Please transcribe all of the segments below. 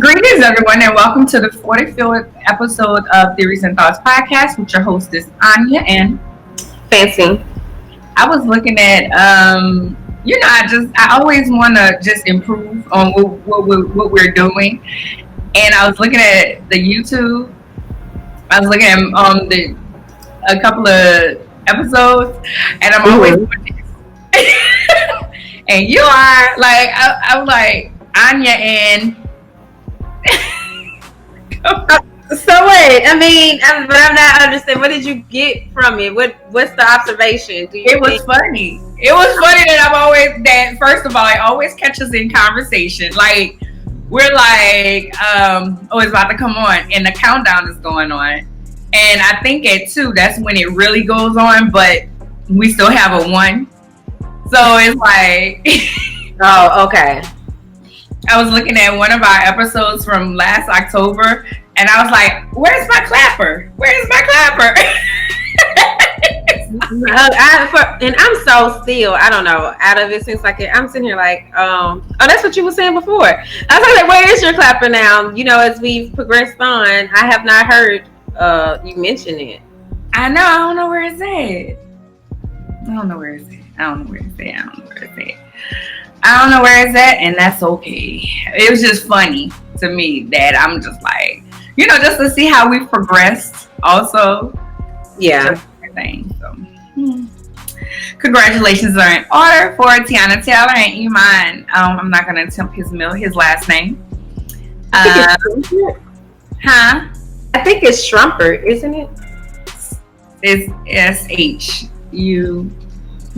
Greetings, everyone, and welcome to the 45th episode of Theories and Thoughts podcast with your hostess, Arnya and Fancy. I was looking at, I always want to just improve on what we're doing. And I was looking at the YouTube. I was looking at a couple of episodes, and I'm always and you are like, I was like, Arnya and So wait, but I'm not understanding. What did you get from it? What's the observation? It was funny. It was funny that first of all, it always catches in conversation. Like we're like, it's about to come on, and the countdown is going on. And I think at 2, that's when it really goes on, but we still have a 1. So it's like oh, okay. I was looking at one of our episodes from last October, and I was like, where's my clapper? Where's my clapper? And I'm so still, I don't know, out of it since I'm sitting here like, that's what you were saying before. I was like, where is your clapper now? As we've progressed on, I have not heard you mention it. I know, I don't know where it's at. I don't know where it's at, and that's okay. It was just funny to me that I'm just like, just to see how we've progressed also. Yeah. So, congratulations are in order for Teyana Taylor and Iman. I'm not going to attempt his last name. I think it's Schrumper, isn't it? It's S-H-U.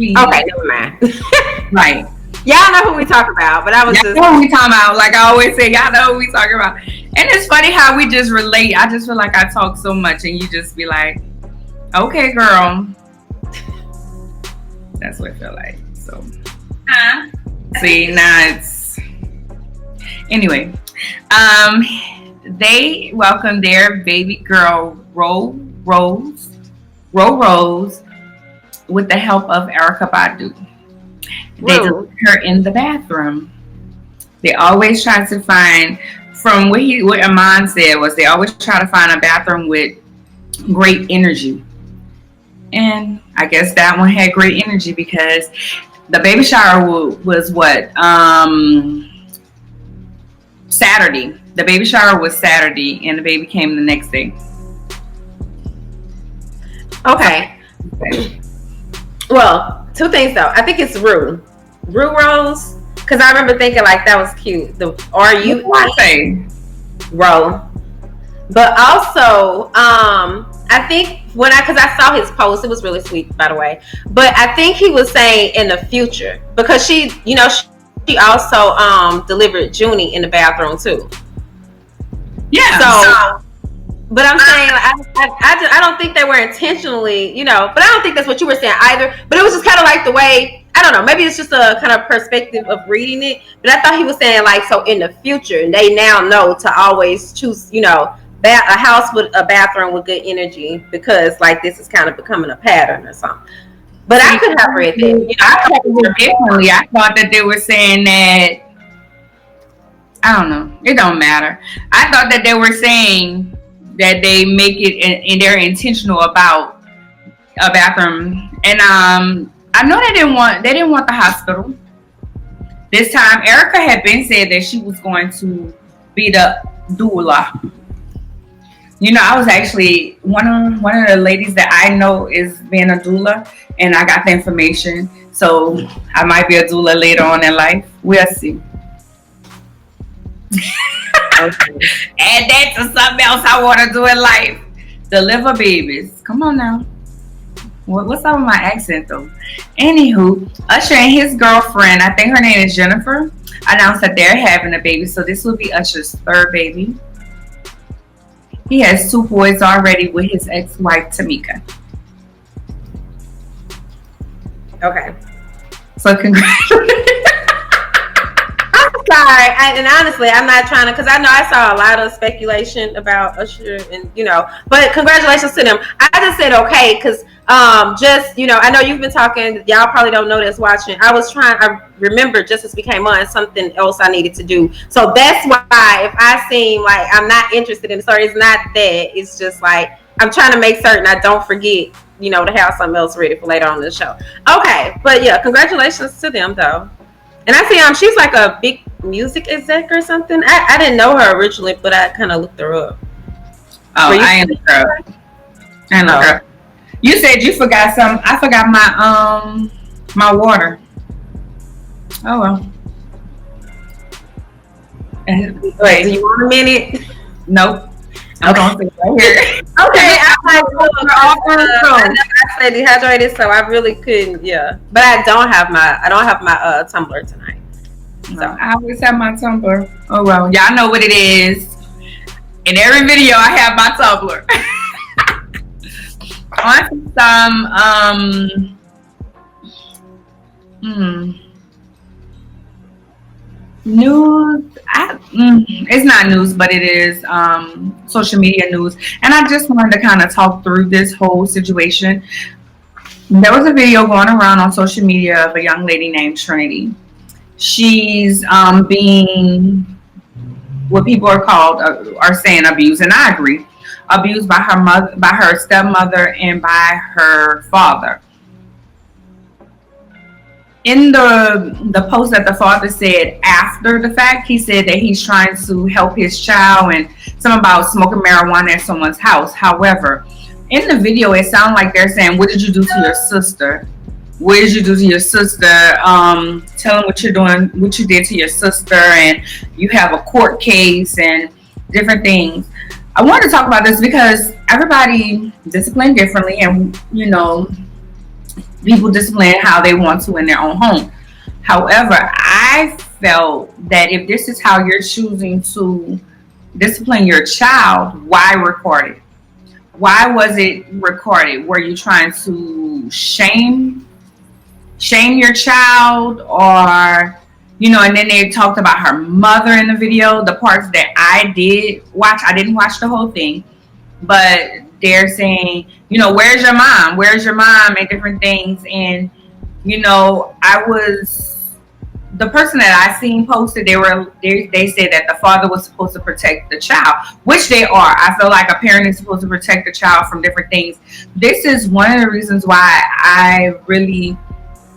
Okay, never mind. Right. Y'all know who we talk about, but know who we talking about. Like I always say, y'all know who we talking about. And it's funny how we just relate. I just feel like I talk so much, and you just be like, okay, girl. That's what I feel like. So, see, now it's... Anyway, they welcomed their baby girl, Rose, with the help of Erykah Badu. They delivered her in the bathroom. They always try to find, from what Iman said was, they always try to find a bathroom with great energy. And I guess that one had great energy because the baby shower was what? Saturday. The baby shower was Saturday, and the baby came the next day. Okay. Well, 2 things though. I think it's Rue Rose, because I remember thinking like that was cute. The R-U-E Row. But also, I think because I saw his post, it was really sweet, by the way. But I think he was saying in the future, because she also delivered Junie in the bathroom too. Yeah. So but I'm saying, I don't think they were intentionally, but I don't think that's what you were saying either. But it was just kind of like the way, I don't know, maybe it's just a kind of perspective of reading it. But I thought he was saying like, so in the future, they now know to always choose, a house with a bathroom with good energy, because like this is kind of becoming a pattern or something. But I could have read that. I thought that they were saying that, I don't know, it don't matter. I thought that they were saying that they make it and they're intentional about a bathroom. And I know they didn't want the hospital. This time Erykah had been said that she was going to be the doula. I was actually one of the ladies that I know is being a doula, and I got the information. So I might be a doula later on in life. We'll see. Okay. Add that to something else I want to do in life. Deliver babies. Come on now. What's up with my accent though? Anywho, Usher and his girlfriend, I think her name is Jennifer, announced that they're having a baby. So this will be Usher's 3rd baby. He has 2 boys already with his ex-wife Tamika. Okay. So congratulations. Sorry, and honestly, I'm not trying to, because I know I saw a lot of speculation about Usher, and but congratulations to them. I just said okay, because Just, I know you've been talking. Y'all probably don't know this watching. I remember just as we came on, something else I needed to do. So that's why if I seem like I'm not interested in the story, it's not that. It's just like I'm trying to make certain I don't forget, to have something else ready for later on in the show. Okay, but yeah, congratulations to them though. And I see she's like a big music exec or something. I didn't know her originally, but I kind of looked her up. Oh, I am her. I know her. You said you forgot some. I forgot my water. Oh well. Wait, do you want a minute? Nope. I'm going to sit right here. Okay, I stay dehydrated, so I really couldn't. Yeah, but I don't have my tumbler tonight. So I always have my tumbler. Oh well, y'all know what it is. In every video, I have my tumbler. On to some news. It's not news, but it is social media news. And I just wanted to kind of talk through this whole situation. There was a video going around on social media of a young lady named Trinity. She's being what people are saying abused, and I agree. Abused by her mother, by her stepmother, and by her father. In the post that the father said after the fact, he said that he's trying to help his child and something about smoking marijuana at someone's house. However, in the video, it sounded like they're saying, "What did you do to your sister? What did you do to your sister? Tell them what you're doing, what you did to your sister, and you have a court case and different things." I want to talk about this because everybody disciplined differently, and people discipline how they want to in their own home. However, I felt that if this is how you're choosing to discipline your child, why record it? Why was it recorded? Were you trying to shame your child, or and then they talked about her mother in the video. The parts that I did watch, I didn't watch the whole thing, but they're saying, where's your mom? Where's your mom? And different things. And, I was, the person that I seen posted, they said that the father was supposed to protect the child, which they are. I feel like a parent is supposed to protect the child from different things. This is one of the reasons why I really,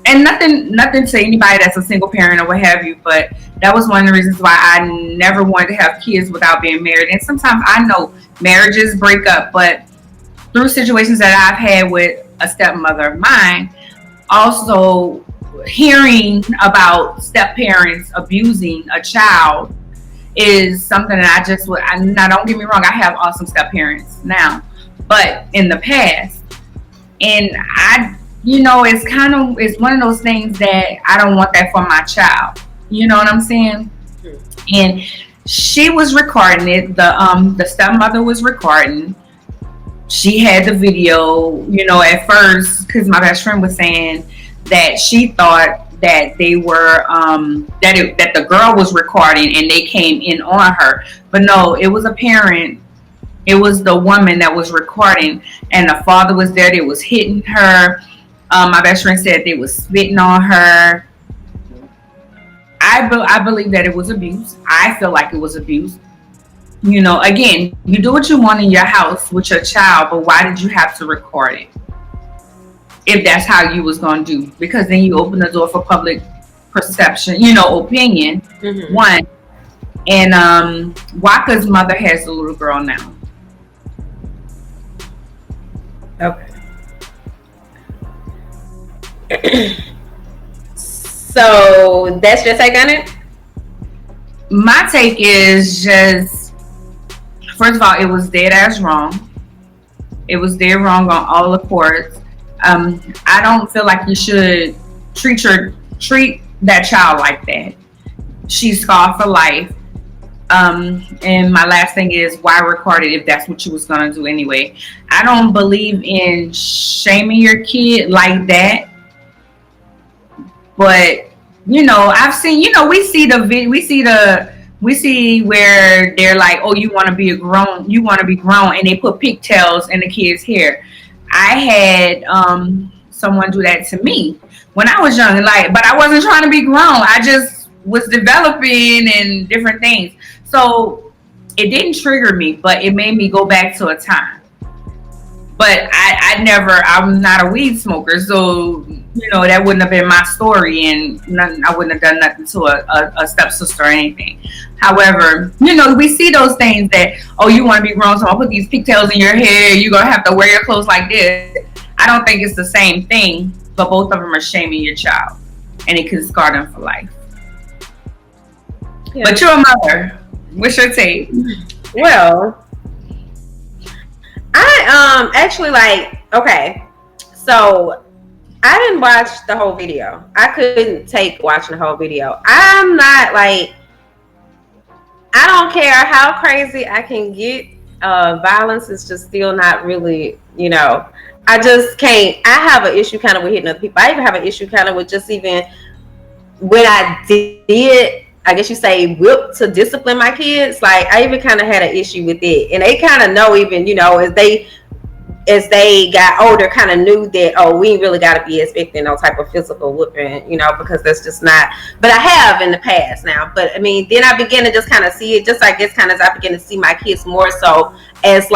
and nothing to anybody that's a single parent or what have you, but that was one of the reasons why I never wanted to have kids without being married. And sometimes I know marriages break up, but through situations that I've had with a stepmother of mine, also hearing about step parents abusing a child is something that now don't get me wrong, I have awesome step parents now, but in the past, and it's one of those things that I don't want that for my child. You know what I'm saying? And she was recording it. The stepmother was recording. She had the video, at first, because my best friend was saying that she thought that they were, that the girl was recording and they came in on her. But no, it was a parent. It was the woman that was recording, and the father was there. They was hitting her. My best friend said they was spitting on her. I believe that it was abuse. I feel like it was abuse. Again, you do what you want in your house with your child, but why did you have to record it? If that's how you was going to do, because then you open the door for public perception, opinion. Mm-hmm. One, and Waka's mother has a little girl now. Okay. So that's your take on it? My take is just, first of all, it was dead ass wrong. It was dead wrong on all the courts. I don't feel like you should treat that child like that. She's scarred for life. And my last thing is, why record it if that's what you was gonna do anyway? I don't believe in shaming your kid like that. But I've seen, we see where they're like, oh, you want to be grown, and they put pigtails in the kid's hair. I had someone do that to me when I was young, like, but I wasn't trying to be grown. I just was developing and different things. So it didn't trigger me, but it made me go back to a time. But I'm not a weed smoker, so that wouldn't have been my story, and I wouldn't have done nothing to a stepsister or anything. However, we see those things that, oh, you want to be grown, so I'll put these pigtails in your hair, you're going to have to wear your clothes like this. I don't think it's the same thing, but both of them are shaming your child, and it can scar them for life. Yeah. But you're a mother. What's your take? Well, I actually okay, so I didn't watch the whole video. I couldn't take watching the whole video. I'm not I don't care how crazy I can get. Violence is just still not really, I just can't. I have an issue kind of with hitting other people. I even have an issue kind of with just even when I did, I guess you say, whip to discipline my kids. I even kind of had an issue with it, and they kind of know, even as they got older, kind of knew that, oh, we really got to be expecting no type of physical whooping, because that's just not. But I have in the past now. But I mean, then I began to just kind of see it, just I guess kind of as I began to see my kids more so as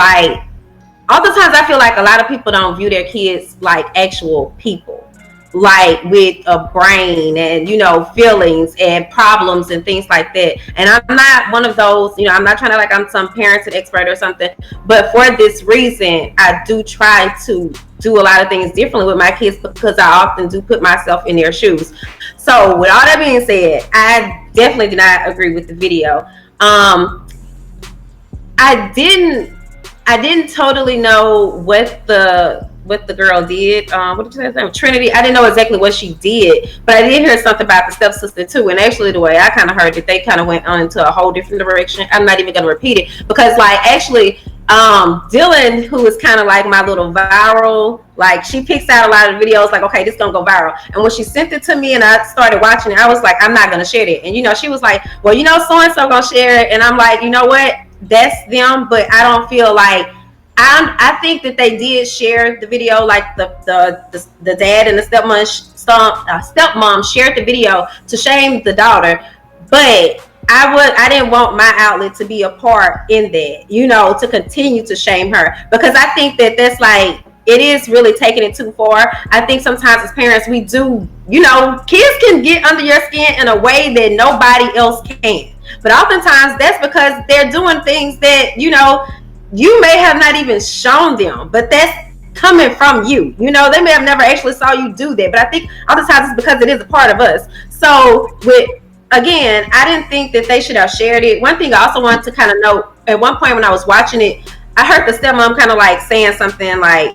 oftentimes I feel like a lot of people don't view their kids like actual people, with a brain and feelings and problems and things like that. And I'm not one of those, I'm not trying to I'm some parenting expert or something, but for this reason I do try to do a lot of things differently with my kids, because I often do put myself in their shoes. So with all that being said, I definitely did not agree with the video. I didn't totally know what the girl did. What did you say his name? Trinity. I didn't know exactly what she did, but I did hear something about the stepsister too. And actually, the way I kind of heard it, they kind of went on into a whole different direction. I'm not even going to repeat it, because actually, Dylan, who is kind of like my little viral, she picks out a lot of videos, okay, this gonna go viral. And when she sent it to me and I started watching it, I was like, I'm not gonna share it. And she was like, well, so and so gonna share it. And I'm like, you know what? That's them, but I don't feel like. I think that they did share the video, the dad and the stepmom shared the video to shame the daughter, but I didn't want my outlet to be a part in that, to continue to shame her, because I think that that's it is really taking it too far. I think sometimes as parents we do, kids can get under your skin in a way that nobody else can, but oftentimes that's because they're doing things that you may have not even shown them, but that's coming from you. They may have never actually saw you do that, but I think oftentimes it's because it is a part of us. So again, I didn't think that they should have shared it. One thing I also wanted to kind of note, at one point when I was watching it, I heard the stepmom kind of saying something oh, I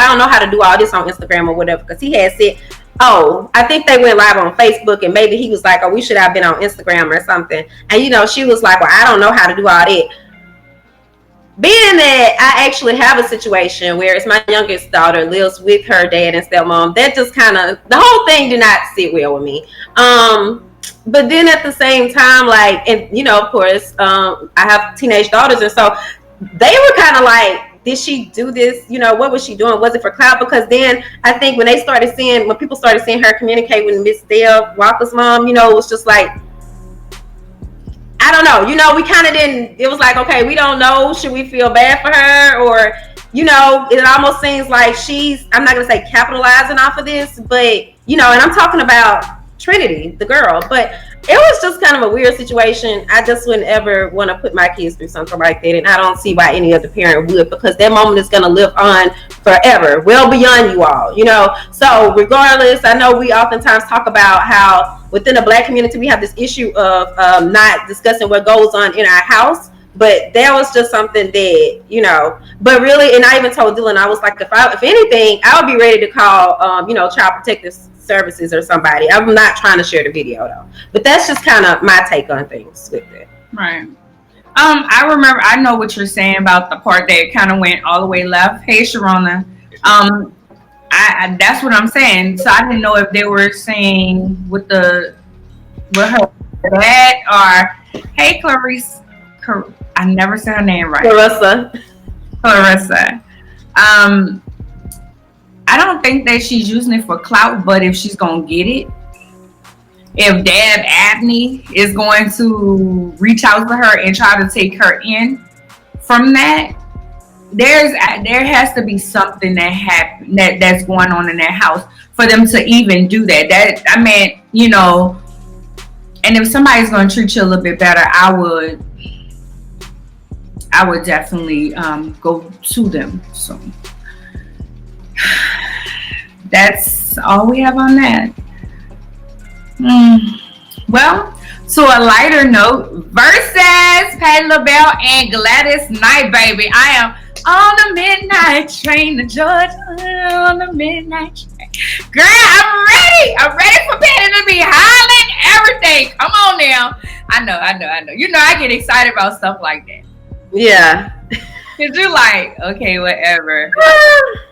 don't know how to do all this on Instagram or whatever, because he had said, oh, I think they went live on Facebook, and maybe he was like, oh, we should have been on Instagram or something. And she was like, well, I don't know how to do all that. Being that I actually have a situation where it's my youngest daughter lives with her dad and stepmom, that just kind of, the whole thing did not sit well with me. But then at the same time, and of course, I have teenage daughters, and so they were kind of did she do this? What was she doing? Was it for clout? Because then I think when people started seeing her communicate with Miss Dale Walker's mom, it was just I don't know, we kind of didn't, it was okay, we don't know, should we feel bad for her, or it almost seems like she's, I'm not going to say capitalizing off of this, but and I'm talking about Trinity, the girl, but it was just kind of a weird situation. I just wouldn't ever want to put my kids through something like that, and I don't see why any other parent would, because that moment is going to live on forever, well beyond you all, So regardless, I know we oftentimes talk about how within the Black community we have this issue of not discussing what goes on in our house, but that was just something that, but really, and I even told Dylan, I was like, if anything, I would be ready to call, Child Protective Services or somebody. I'm not trying to share the video though, but that's just kind of my take on things with it. Right. I know what you're saying about the part that kind of went all the way left. Hey, Sharona. I that's what I'm saying. So I didn't know if they were saying with her dad or, hey, Clarice. I never said her name right. Clarissa. think that she's using it for clout, but if she's gonna get it, if Dab Abney is going to reach out to her and try to take her in from that, there has to be something that's going on in that house for them to even do that. That, I mean, you know, and if somebody's going to treat you a little bit better, I would definitely go to them. So that's all we have on that. Well, to a lighter note, Verzuz, Patti LaBelle, and Gladys Knight, baby. I am on the midnight train to Georgia. On the midnight train. Girl, I'm ready. I'm ready for Patti to be hollering everything. Come on now. I know. You know I get excited about stuff like that. Yeah. Cause you're like, okay, whatever.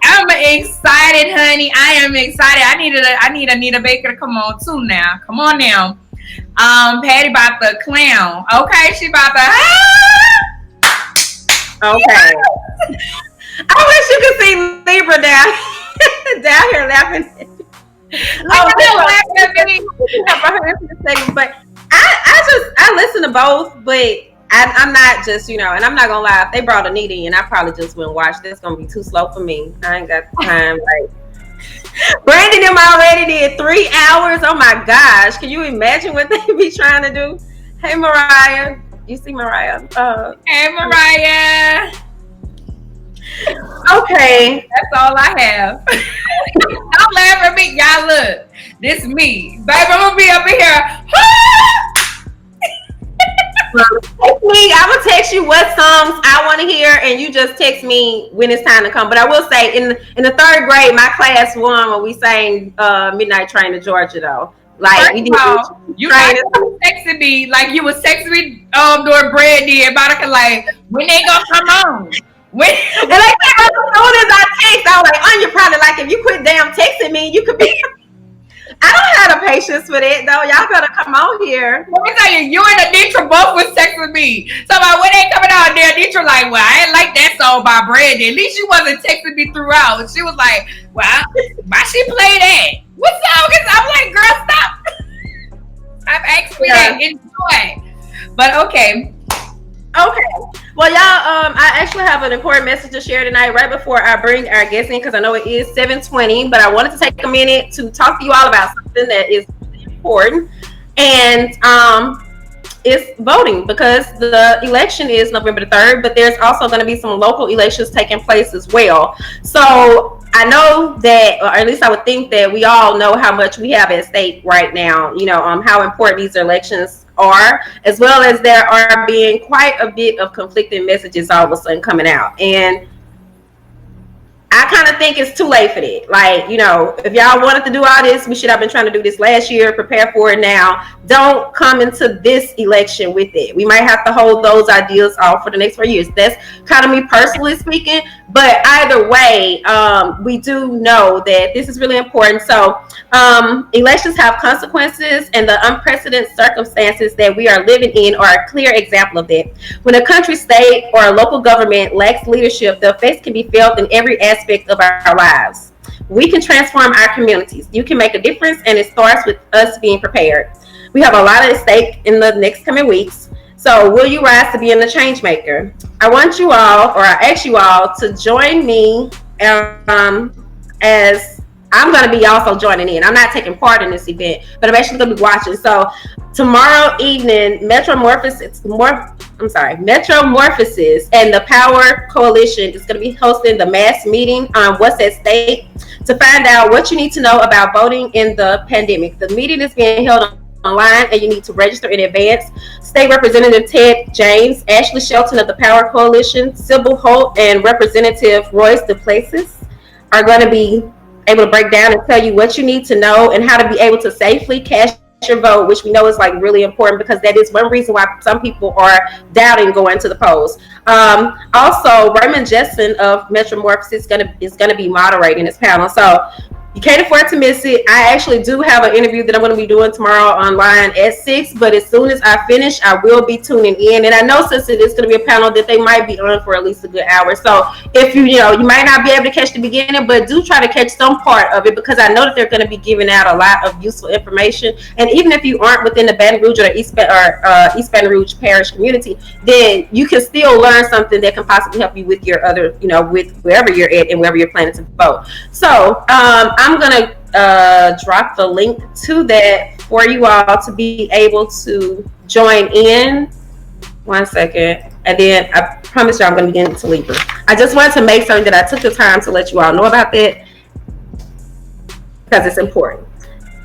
I'm excited, honey. I am excited. I need Anita Baker to come on too now. Come on now. Patti about the clown. Okay, she about the okay. I wish you could see Libra down here laughing. Laughing at me. But I listen to both, but I'm not just, you know, and I'm not gonna lie, if they brought Anita in, I probably just wouldn't watch. That's gonna be too slow for me. I ain't got the time. Like, Brandon them already did 3 hours. Oh my gosh, can you imagine what they be trying to do? Hey Mariah, you see Mariah? Hey Mariah. Okay, that's all I have. Don't laugh at me, y'all. Look, this me, baby. I'm gonna be up in here. Text me. I will text you what songs I want to hear, and you just text me when it's time to come. But I will say, in the 3rd grade, my class won when we sang "Midnight Train to Georgia." Though, like, you was texting me like you was texting me during Brandy and Monica, like, when they gonna come on? When? And like, as soon as I text, I was like, "Anya, probably like if you quit damn texting me, you could be." I don't have the patience for that, though. Y'all better come on here. Let me tell you, you and Anitra both was texting me. So when they coming out there, Anitra like, well, I ain't like that song by Brandy. At least she wasn't texting me throughout. She was like, well, why she play that? What song is? I'm like, girl, stop. Stop asking me that. Enjoy. But okay. Well, y'all, I actually have an important message to share tonight right before I bring our guest in, because I know it is 7:20, but I wanted to take a minute to talk to you all about something that is important, and it's voting, because the election is November the 3rd, but there's also going to be some local elections taking place as well. So I know that, or at least I would think that we all know how much we have at stake right now, you know, how important these elections are, as well as there are being quite a bit of conflicting messages all of a sudden coming out. And I kind of think it's too late for that. Like, you know, if y'all wanted to do all this, we should have been trying to do this last year, prepare for it now. Don't come into this election with it. We might have to hold those ideas off for the next 4 years. That's kind of me personally speaking. But either way, we do know that this is really important. So elections have consequences, and the unprecedented circumstances that we are living in are a clear example of that. When a country, state, or a local government lacks leadership, the effects can be felt in every aspect of our lives. We can transform our communities. You can make a difference, and it starts with us being prepared. We have a lot at stake in the next coming weeks. So will you rise to being the change maker? I want you all, or I ask you all, to join me as I'm going to be also joining in. I'm not taking part in this event, but I'm actually going to be watching. So tomorrow evening, Metromorphosis and the Power Coalition is going to be hosting the mass meeting on what's at stake to find out what you need to know about voting in the pandemic. The meeting is being held online, and you need to register in advance. State Representative Ted James, Ashley Shelton of the Power Coalition, Sybil Holt, and Representative Royce DePlaces are going to be able to break down and tell you what you need to know and how to be able to safely cast your vote, which we know is like really important, because that is one reason why some people are doubting going to the polls. Also, Raymond Jessen of Metromorphosis is going to be moderating this panel. So You can't afford to miss it. I actually do have an interview that I'm going to be doing tomorrow online at 6, but as soon as I finish, I will be tuning in. And I know since it is going to be a panel that they might be on for at least a good hour. So if you might not be able to catch the beginning, but do try to catch some part of it, because I know that they're going to be giving out a lot of useful information. And even if you aren't within the Baton Rouge or East Baton Rouge parish community, then you can still learn something that can possibly help you with your other, with wherever you're at and wherever you're planning to vote. So I'm going to drop the link to that for you all to be able to join in. 1 second. And then I promise you I'm going to be getting into Libra. I just wanted to make sure that I took the time to let you all know about that, because it's important.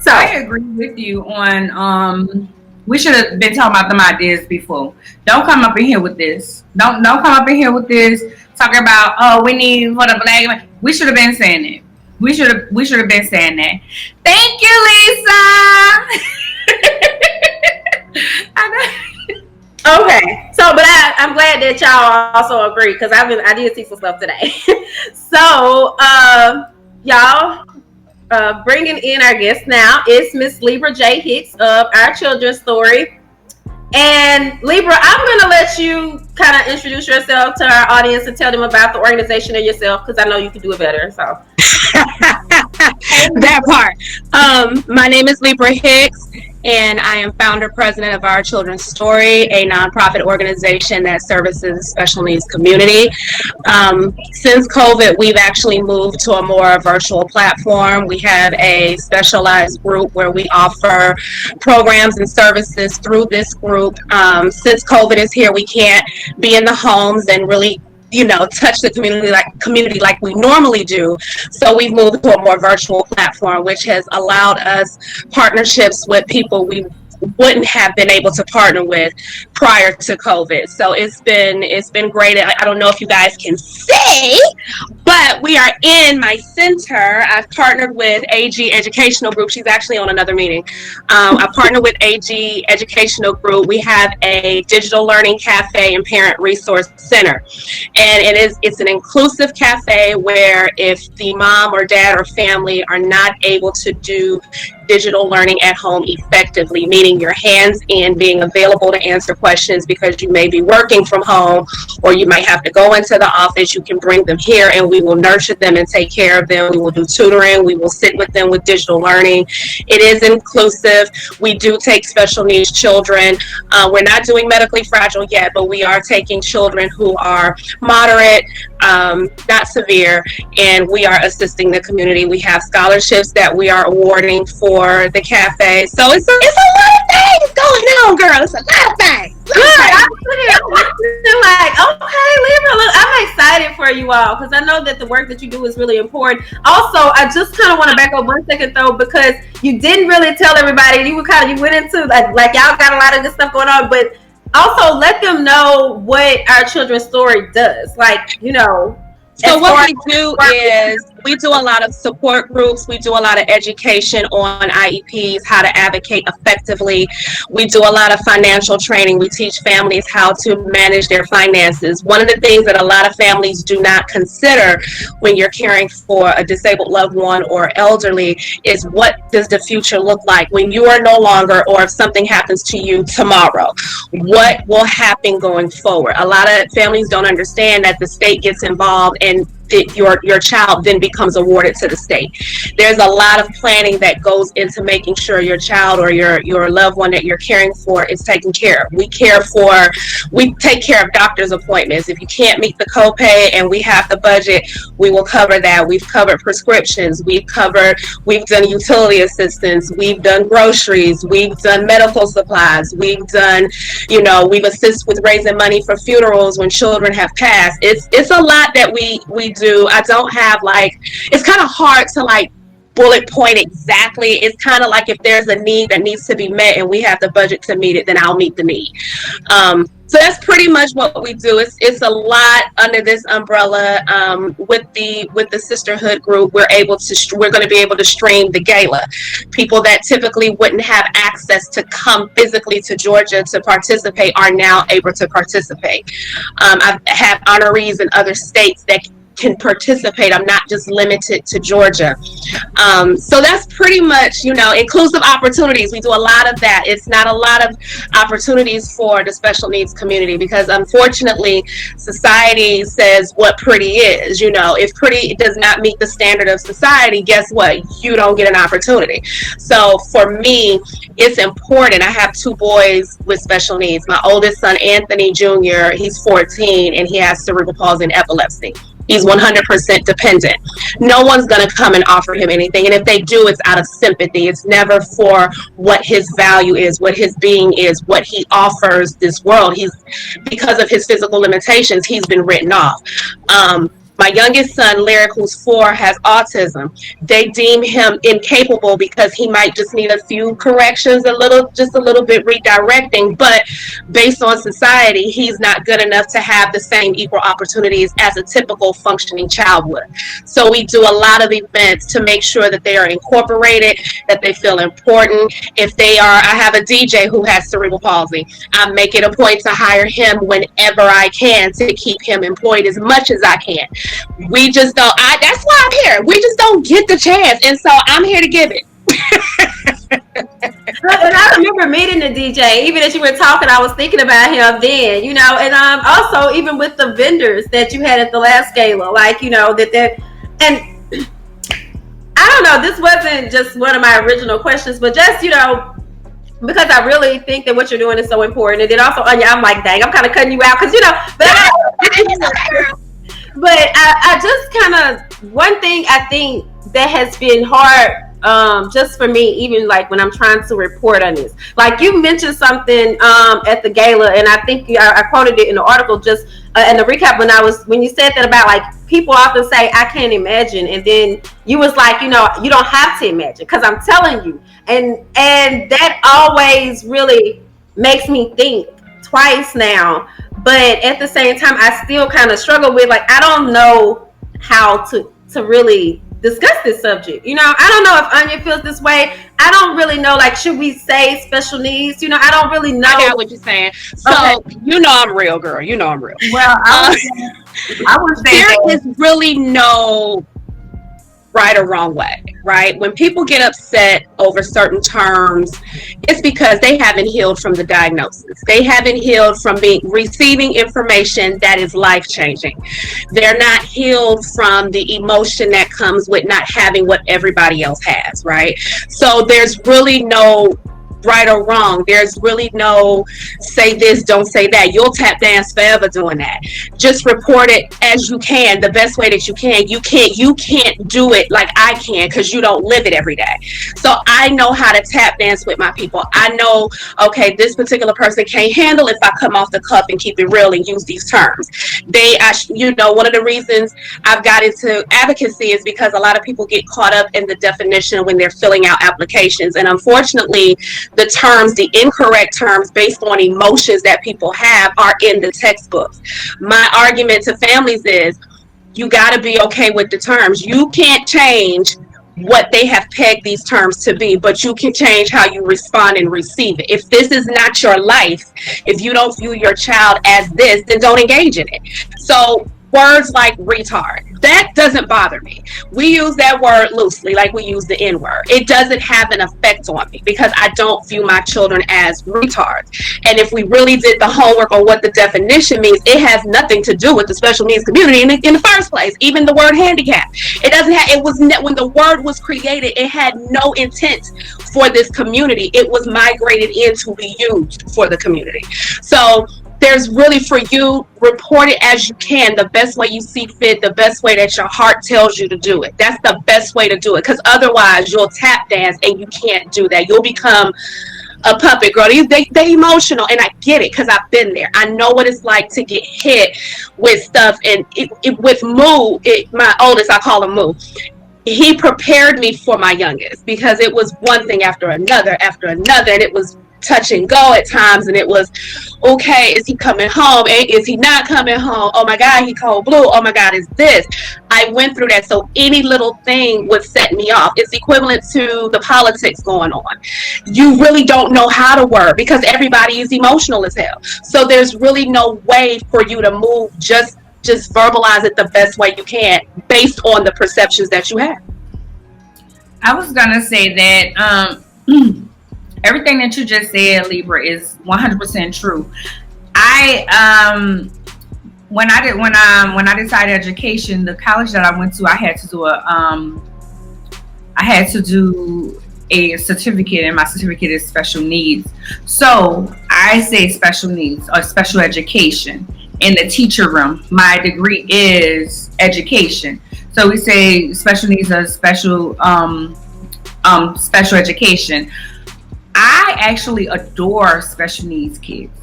So I agree with you on we should have been talking about them ideas before. Don't come up in here with this. Don't come up in here with this talking about, we need for the black. We should have been saying it. We should have been saying that. Thank you, Lisa. Okay, so but I'm glad that y'all also agree, because I did see some stuff today. So y'all, bringing in our guest now is Miss Libra J. Hicks of Our Children's Story. And Libra, I'm going to let you kind of introduce yourself to our audience and tell them about the organization and yourself, because I know you can do it better. So that part. My name is Libra Hicks, and I am founder president of Our Children's Story, a nonprofit organization that services the special needs community. Since COVID, we've actually moved to a more virtual platform. We have a specialized group where we offer programs and services through this group. Since COVID is here, we can't be in the homes and really touch the community like we normally do. So we've moved to a more virtual platform, which has allowed us partnerships with people we wouldn't have been able to partner with prior to COVID. So it's been great. I don't know if you guys can see, but we are in my center. I've partnered with AG Educational Group. She's actually on another meeting. I partnered with AG Educational Group. We have a digital learning cafe and parent resource center. And it's an inclusive cafe where if the mom or dad or family are not able to do digital learning at home effectively, meaning your hands in, being available to answer questions because you may be working from home or you might have to go into the office, you can bring them here and we will nurture them and take care of them. We will do tutoring. We will sit with them with digital learning. It is inclusive. We do take special needs children. We're not doing medically fragile yet, but we are taking children who are moderate, not severe, and we are assisting the community. We have scholarships that we are awarding for the cafe. So it's a lot of things going on, girl. It's a lot of things. Good. I'm like, okay, Libra, look, I'm excited for you all, because I know that the work that you do is really important. Also, I just kind of want to back up 1 second though, because you didn't really tell everybody. You went into like y'all got a lot of good stuff going on, but also let them know what Our Children's Story does. So what we do is we do a lot of support groups. We do a lot of education on IEPs, how to advocate effectively. We do a lot of financial training. We teach families how to manage their finances. One of the things that a lot of families do not consider when you're caring for a disabled loved one or elderly is, what does the future look like when you are no longer, or if something happens to you tomorrow? What will happen going forward? A lot of families don't understand that the state gets involved and your child then becomes awarded to the state. There's a lot of planning that goes into making sure your child or your loved one that you're caring for is taken care of. We take care of doctor's appointments. If you can't meet the copay and we have the budget, we will cover that. We've covered prescriptions. We've done utility assistance. We've done groceries. We've done medical supplies. We've assisted with raising money for funerals when children have passed. It's a lot that we do. I don't have it's kind of hard to bullet point exactly. It's kind of like if there's a need that needs to be met and we have the budget to meet it, then I'll meet the need. So that's pretty much what we do. It's a lot under this umbrella. With the sisterhood group, we're going to be able to stream the gala. People that typically wouldn't have access to come physically to Georgia to participate are now able to participate. I've had honorees in other states that can participate. I'm not just limited to Georgia. So that's pretty much, inclusive opportunities. We do a lot of that. It's not a lot of opportunities for the special needs community because unfortunately society says what pretty is. If pretty does not meet the standard of society, guess what? You don't get an opportunity. So for me, it's important. I have 2 boys with special needs. My oldest son, Anthony Jr., he's 14 and he has cerebral palsy and epilepsy. He's 100% dependent. No one's going to come and offer him anything. And if they do, it's out of sympathy. It's never for what his value is, what his being is, what he offers this world. Because of his physical limitations, he's been written off. My youngest son, Lyric, who's 4, has autism. They deem him incapable because he might just need a few corrections, just a little bit redirecting. But based on society, he's not good enough to have the same equal opportunities as a typical functioning child would. So we do a lot of events to make sure that they are incorporated, that they feel important. I have a DJ who has cerebral palsy. I make it a point to hire him whenever I can to keep him employed as much as I can. We just don't, that's why I'm here. We just don't get the chance. And so I'm here to give it. And I remember meeting the DJ. Even as you were talking, I was thinking about him then, and also even with the vendors that you had at the last gala, and I don't know, this wasn't just one of my original questions, but just, because I really think that what you're doing is so important. And then also, Arnya, I'm like, dang, I'm kind of cutting you out because, but I just kind of, one thing I think that has been hard just for me, even like when I'm trying to report on this, like you mentioned something at the gala, and I think I quoted it in the article just in the recap when you said that about like people often say I can't imagine, and then you was like, you don't have to imagine because I'm telling you, and that always really makes me think twice now. But at the same time, I still kind of struggle with, like, I don't know how to really discuss this subject. I don't know if Arnya feels this way. I don't really know, like, should we say special needs? I don't really know. I got what you're saying. So, okay. I'm real, girl. I'm real. Well, I would say there is really no right or wrong way, right? When people get upset over certain terms, it's because they haven't healed from the diagnosis. They haven't healed from receiving information that is life-changing. They're not healed from the emotion that comes with not having what everybody else has, right? So there's really no right or wrong. There's really no say this, don't say that. You'll tap dance forever doing that. Just report it as you can, the best way that you can. You can't do it like I can because you don't live it every day. So I know how to tap dance with my people. I know, okay, this particular person can't handle if I come off the cuff and keep it real and use these terms. One of the reasons I've got into advocacy is because a lot of people get caught up in the definition when they're filling out applications. And unfortunately, the incorrect terms based on emotions that people have are in the textbooks. My argument to families is you got to be okay with the terms. You can't change what they have pegged these terms to be, but you can change how you respond and receive it. If this is not your life, if you don't view your child as this, then don't engage in it. So words like retard, that doesn't bother me. We use that word loosely, like we use the N-word. It doesn't have an effect on me because I don't view my children as retards. And if we really did the homework on what the definition means, it has nothing to do with the special needs community in the first place. Even the word handicap, when the word was created, it had no intent for this community. It was migrated in to be used for the community. So there's really, for you, report it as you can, the best way you see fit, the best way that your heart tells you to do it. That's the best way to do it, because otherwise you'll tap dance and you can't do that. You'll become a puppet, girl. They emotional, and I get it because I've been there. I know what it's like to get hit with stuff, and with Moo, my oldest, I call him Moo. He prepared me for my youngest because it was one thing after another, and it was touch and go at times, and it was, okay, is he coming home? Is he not coming home? Oh my God, he cold blue. Oh my God, is this? I went through that, so any little thing would set me off. It's equivalent to the politics going on. You really don't know how to word because everybody is emotional as hell. So there's really no way for you to move. Just verbalize it the best way you can based on the perceptions that you have. I was gonna say that everything that you just said, Libra, is 100% true. I when I decided education, the college that I went to, I had to do a certificate, and my certificate is special needs. So I say special needs or special education in the teacher room. My degree is education. So we say special needs or special education. I actually adore special needs kids.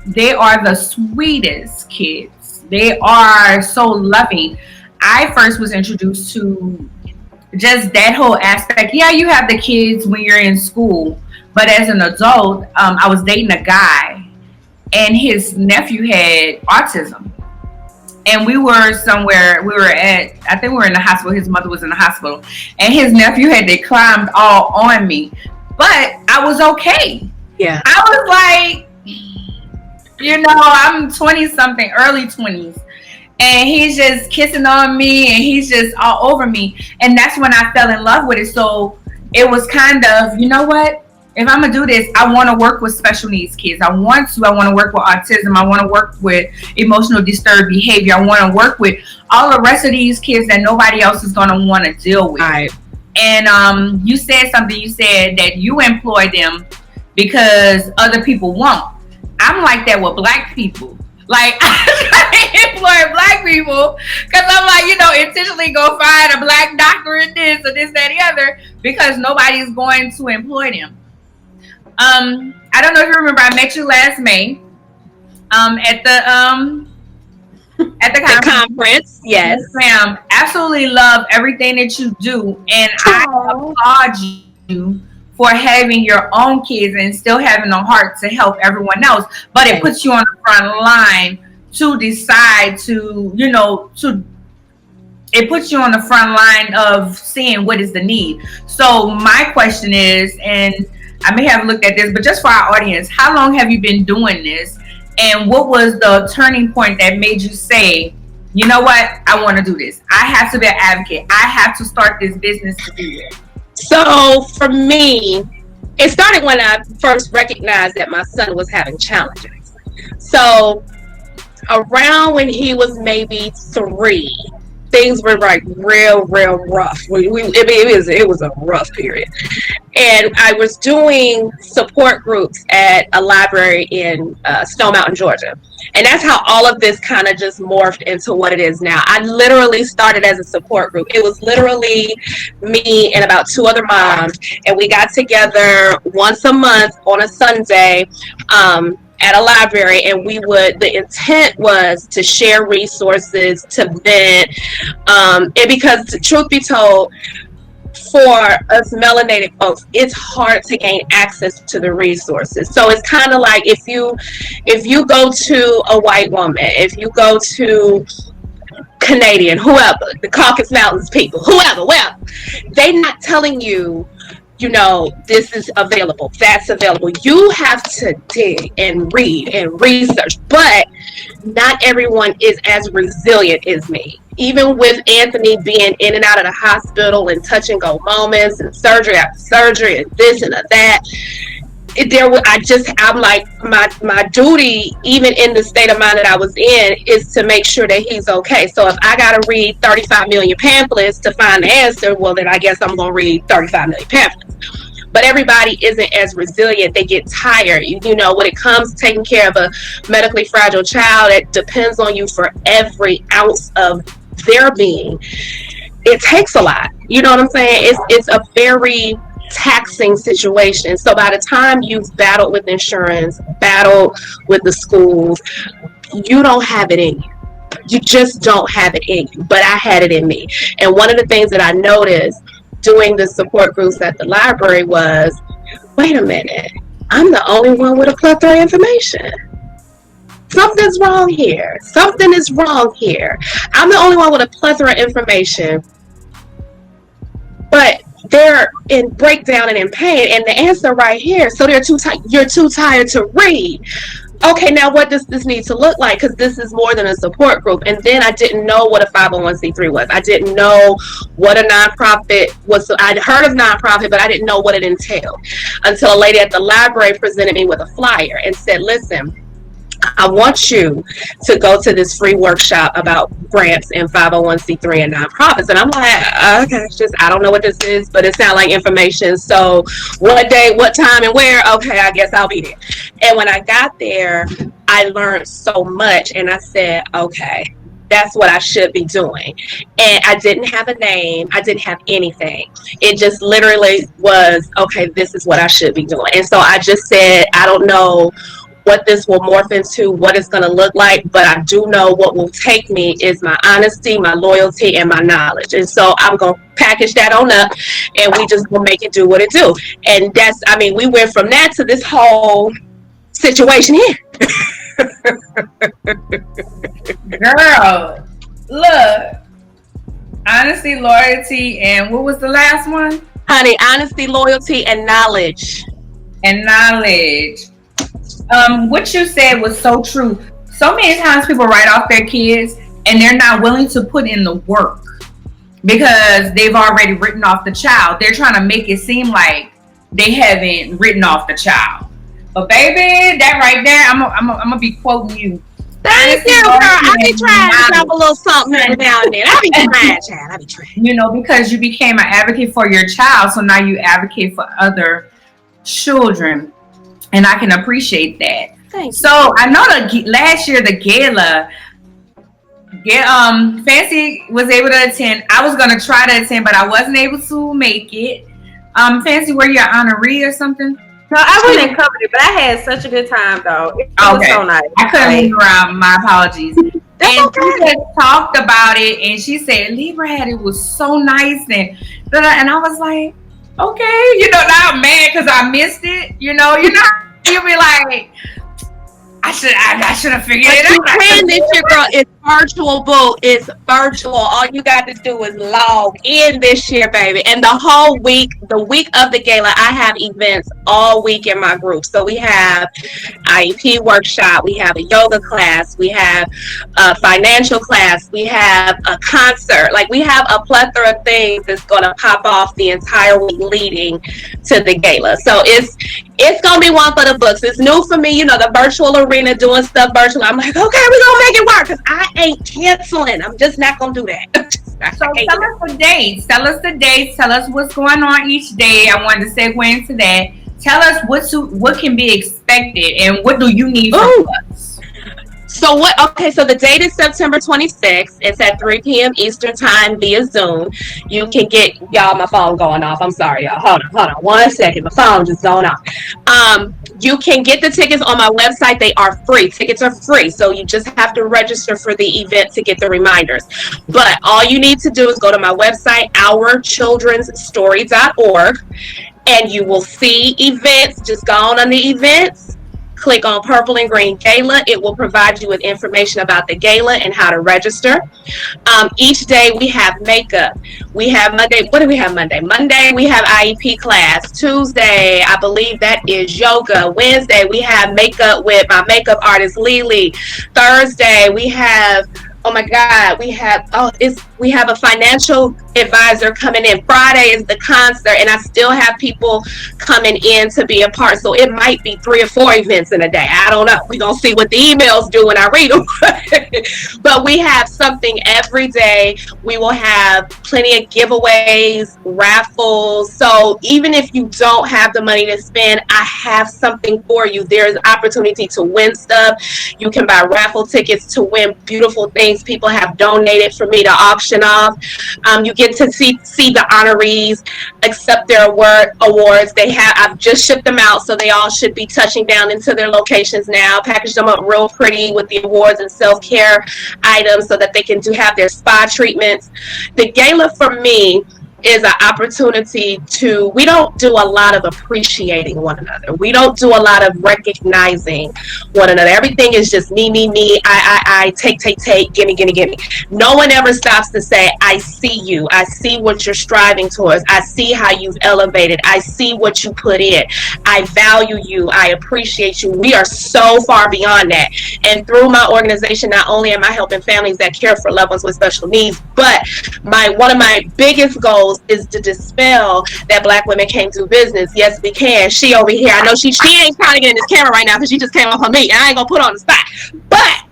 They are the sweetest kids. They are so loving. I first was introduced to just that whole aspect. Yeah, you have the kids when you're in school, but as an adult, I was dating a guy, and his nephew had autism. And we were somewhere, I think we were in the hospital. His mother was in the hospital, and his nephew had climbed all on me, but I was okay. Yeah. I was like, I'm 20 something, early 20s. And he's just kissing on me, and he's just all over me. And that's when I fell in love with it. So it was kind of, you know what? If I'm going to do this, I want to work with special needs kids. I want to work with autism. I want to work with emotional disturbed behavior. I want to work with all the rest of these kids that nobody else is going to want to deal with. Right. And you said something. You said that you employ them because other people won't. I'm like that with Black people. Like, I employ Black people because I'm like, intentionally go find a Black doctor in this or this, that, the other, because nobody's going to employ them. I don't know if you remember, I met you last May at the conference. Yes, ma'am. Absolutely love everything that you do, and I applaud you for having your own kids and still having a heart to help everyone else. But it puts you on the front line to decide to, it puts you on the front line of seeing what is the need. So my question is, and I may have looked at this, but just for our audience, how long have you been doing this? And what was the turning point that made you say, you know what, I want to do this. I have to be an advocate. I have to start this business to do it. So for me, it started when I first recognized that my son was having challenges. So around when he was maybe 3, things were like real rough. It was a rough period. And I was doing support groups at a library in Stone Mountain, Georgia. And that's how all of this kind of just morphed into what it is now. I literally started as a support group. It was literally me and about 2 other moms. And we got together once a month on a Sunday at a library, and the intent was to share resources, to vent, and because the truth be told, for us melanated folks, it's hard to gain access to the resources. So it's kind of like if you go to a white woman, if you go to Canadian, whoever, the Caucasus Mountains people, whoever, well, they're not telling you, this is available, that's available. You have to dig and read and research, but not everyone is as resilient as me. Even with Anthony being in and out of the hospital and touch and go moments and surgery after surgery and this and that, I'm like, my duty, even in the state of mind that I was in, is to make sure that he's okay. So if I got to read 35 million pamphlets to find the answer, well, then I guess I'm going to read 35 million pamphlets. But everybody isn't as resilient. They get tired. When it comes to taking care of a medically fragile child, it depends on you for every ounce of their being. It takes a lot. You know what I'm saying? It's a very taxing situation. So by the time you've battled with insurance, battled with the schools, you don't have it in you. You just don't have it in you. But I had it in me. And one of the things that I noticed doing the support groups at the library was, wait a minute, I'm the only one with a plethora of information. Something's wrong here. Something is wrong here. I'm the only one with a plethora of information, but they're in breakdown and in pain, and the answer right here. So you're too tired to read. okay, now what does this need to look like? Because this is more than a support group. And then I didn't know what a 501c3 was. I didn't know what a nonprofit was. I'd heard of nonprofit, but I didn't know what it entailed until a lady at the library presented me with a flyer and said, listen, I want you to go to this free workshop about grants and 501c3 and nonprofits. And I'm like, okay, I don't know what this is, but it sounds like information. So what day, what time, and where? Okay, I guess I'll be there. And when I got there, I learned so much, and I said, okay, that's what I should be doing. And I didn't have a name. I didn't have anything. It just literally was, okay, this is what I should be doing. And so I just said, I don't know what this will morph into, what it's going to look like, but I do know what will take me is my honesty, my loyalty, and my knowledge. And so I'm going to package that on up, and we just will make it do what it do. And that's, I mean, we went from that to this whole situation here. Girl, look, honesty, loyalty, and what was the last one? Honey, honesty, loyalty, and knowledge. And knowledge. What you said was so true. So many times people write off their kids and they're not willing to put in the work because they've already written off the child. They're trying to make it seem like they haven't written off the child. But baby, that right there, I'm gonna be quoting you. Thank you, girl. I be trying to drop a little something every now and then. I be trying, child. I be trying. You know, because you became an advocate for your child, so now you advocate for other children. And I can appreciate that. Thanks. So I know last year the gala, Fancy was able to attend. I was gonna try to attend, but I wasn't able to make it. Fancy, were you an honoree or something? No, I wasn't covered it, but I had such a good time though. It was so nice. I couldn't move around. My apologies. That's and okay. she just talked about it, and she said Libra had it was so nice, and I was like, okay, you know, now I'm mad because I missed it. You know, you'll be like, I should have figured it out. You can this year, girl. It's virtual, boo. It's virtual. All you got to do is log in this year, baby. And the whole week, the week of the gala, I have events all week in my group. So we have IEP workshop, we have a yoga class, we have a financial class, we have a concert. Like, we have a plethora of things that's going to pop off the entire week leading to the gala. So it's going to be one for the books. It's new for me, you know, the virtual arena, doing stuff virtual. I'm like, okay, we're going to make it work because I ain't canceling. I'm just not going to do that. So tell us the dates. Tell us the dates. Tell us what's going on each day. I wanted to segue into that. Tell us what can be expected and what do you need from us. So so the date is September 26th. It's at 3 p.m. Eastern time via Zoom. You can get, y'all, my phone going off. I'm sorry, y'all. Hold on 1 second. My phone just going off. You can get the tickets on my website. They are free. Tickets are free. So you just have to register for the event to get the reminders. But all you need to do is go to my website, ourchildrensstory.org, and you will see events. Just go on the events. Click on Purple and Green Gala. It will provide you with information about the gala and how to register. Each day we have makeup. We have Monday. What do we have Monday? Monday we have IEP class. Tuesday, I believe that is yoga. Wednesday we have makeup with my makeup artist Lily. Thursday we have, oh my God, we have a financial advisor coming in. Friday is the concert, and I still have people coming in to be a part. So it might be 3 or 4 events in a day. I don't know. We're going to see what the emails do when I read them. But we have something every day. We will have plenty of giveaways, raffles. So even if you don't have the money to spend, I have something for you. There's opportunity to win stuff. You can buy raffle tickets to win beautiful things people have donated for me to auction off. You get to see the honorees accept their awards. I've just shipped them out, so they all should be touching down into their locations now. Packaged them up real pretty with the awards and self-care items so that they can have their spa treatments. The gala for me is an opportunity to, we don't do a lot of appreciating one another. We don't do a lot of recognizing one another. Everything is just me, I, take, gimme. No one ever stops to say, I see you. I see what you're striving towards. I see how you've elevated. I see what you put in. I value you. I appreciate you. We are so far beyond that. And through my organization, not only am I helping families that care for loved ones with special needs, but one of my biggest goals is to dispel that Black women can't do business. Yes, we can. She over here, I know she ain't trying to get in this camera right now because she just came off her meet, and I ain't gonna put her on the spot. But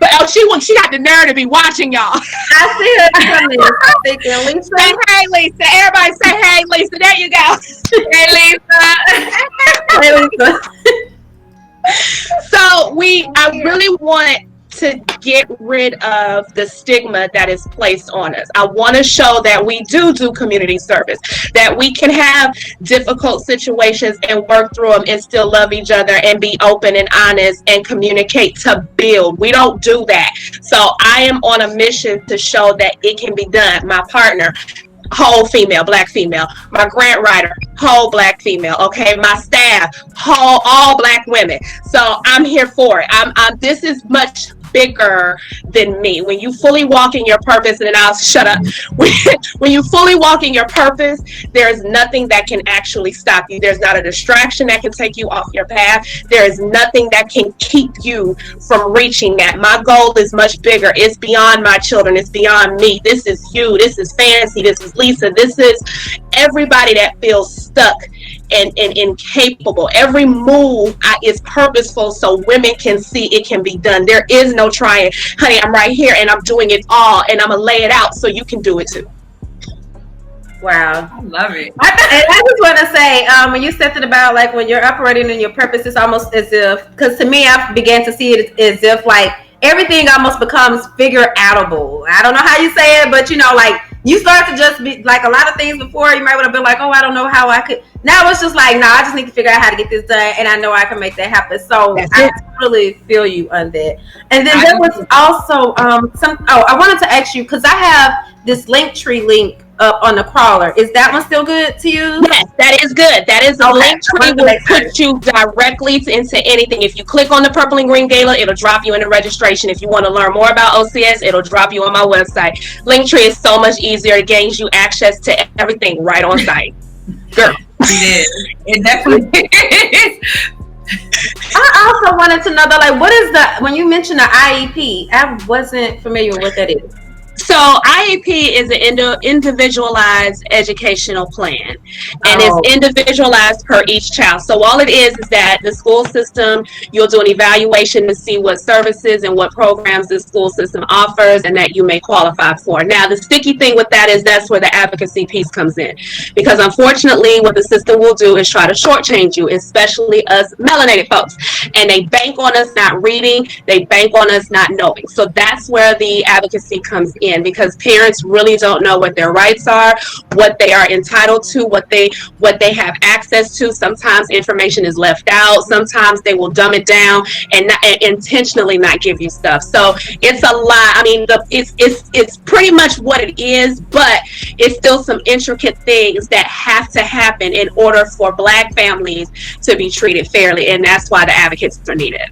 but she got the nerve to be watching y'all. I see her coming. I'm thinking, Lisa. Say hey, Lisa. Everybody say hey, Lisa. There you go. Hey, Lisa. Hey, Lisa. So I really want to get rid of the stigma that is placed on us. I want to show that we do community service, that we can have difficult situations and work through them and still love each other and be open and honest and communicate to build. We don't do that. So I am on a mission to show that it can be done. My partner, whole female, Black female. My grant writer, whole Black female. Okay, my staff, all Black women. So I'm here for it. This is much bigger than me. When you fully walk in your purpose, and then I'll shut up. When you fully walk in your purpose, there's nothing that can actually stop you. There's not a distraction that can take you off your path. There is nothing that can keep you from reaching that. My goal is much bigger. It's beyond my children. It's beyond me. This is you. This is Fancy. This is Lisa. This is everybody that feels stuck and incapable. Every move is purposeful so women can see it can be done. There is no trying. Honey, I'm right here and I'm doing it all, and I'm going to lay it out so you can do it too. Wow. I love it. I just want to say, when you said it about like when you're operating in your purpose, it's almost as if, because to me, I began to see it as if like everything almost becomes figure outable. I don't know how you say it, but like you start to just be like a lot of things before you might would have been like, oh, I don't know how I could. Now it's just like, no, I just need to figure out how to get this done, and I know I can make that happen. So I totally feel you on that. And then there was also I wanted to ask you, because I have this Linktree link up on the crawler. Is that one still good to use? Yes, that is good. That is a Linktree will put you directly into anything. If you click on the Purple and Green Gala, it'll drop you into registration. If you want to learn more about OCS, it'll drop you on my website. Linktree is so much easier. It gains you access to everything right on site. Girl. It definitely is. I also wanted to know though, like, what is when you mentioned the IEP, I wasn't familiar with what that is. So IEP is an individualized educational plan, and it's individualized per each child. So all it is that the school system, you'll do an evaluation to see what services and what programs the school system offers and that you may qualify for. Now, the sticky thing with that is that's where the advocacy piece comes in, because unfortunately what the system will do is try to shortchange you, especially us melanated folks, and they bank on us not reading, they bank on us not knowing. So that's where the advocacy comes in, because parents really don't know what their rights are, what they are entitled to, what they have access to. Sometimes information is left out. Sometimes they will dumb it down and intentionally not give you stuff. So it's a lot. I mean, it's pretty much what it is, but it's still some intricate things that have to happen in order for Black families to be treated fairly, and that's why the advocates are needed.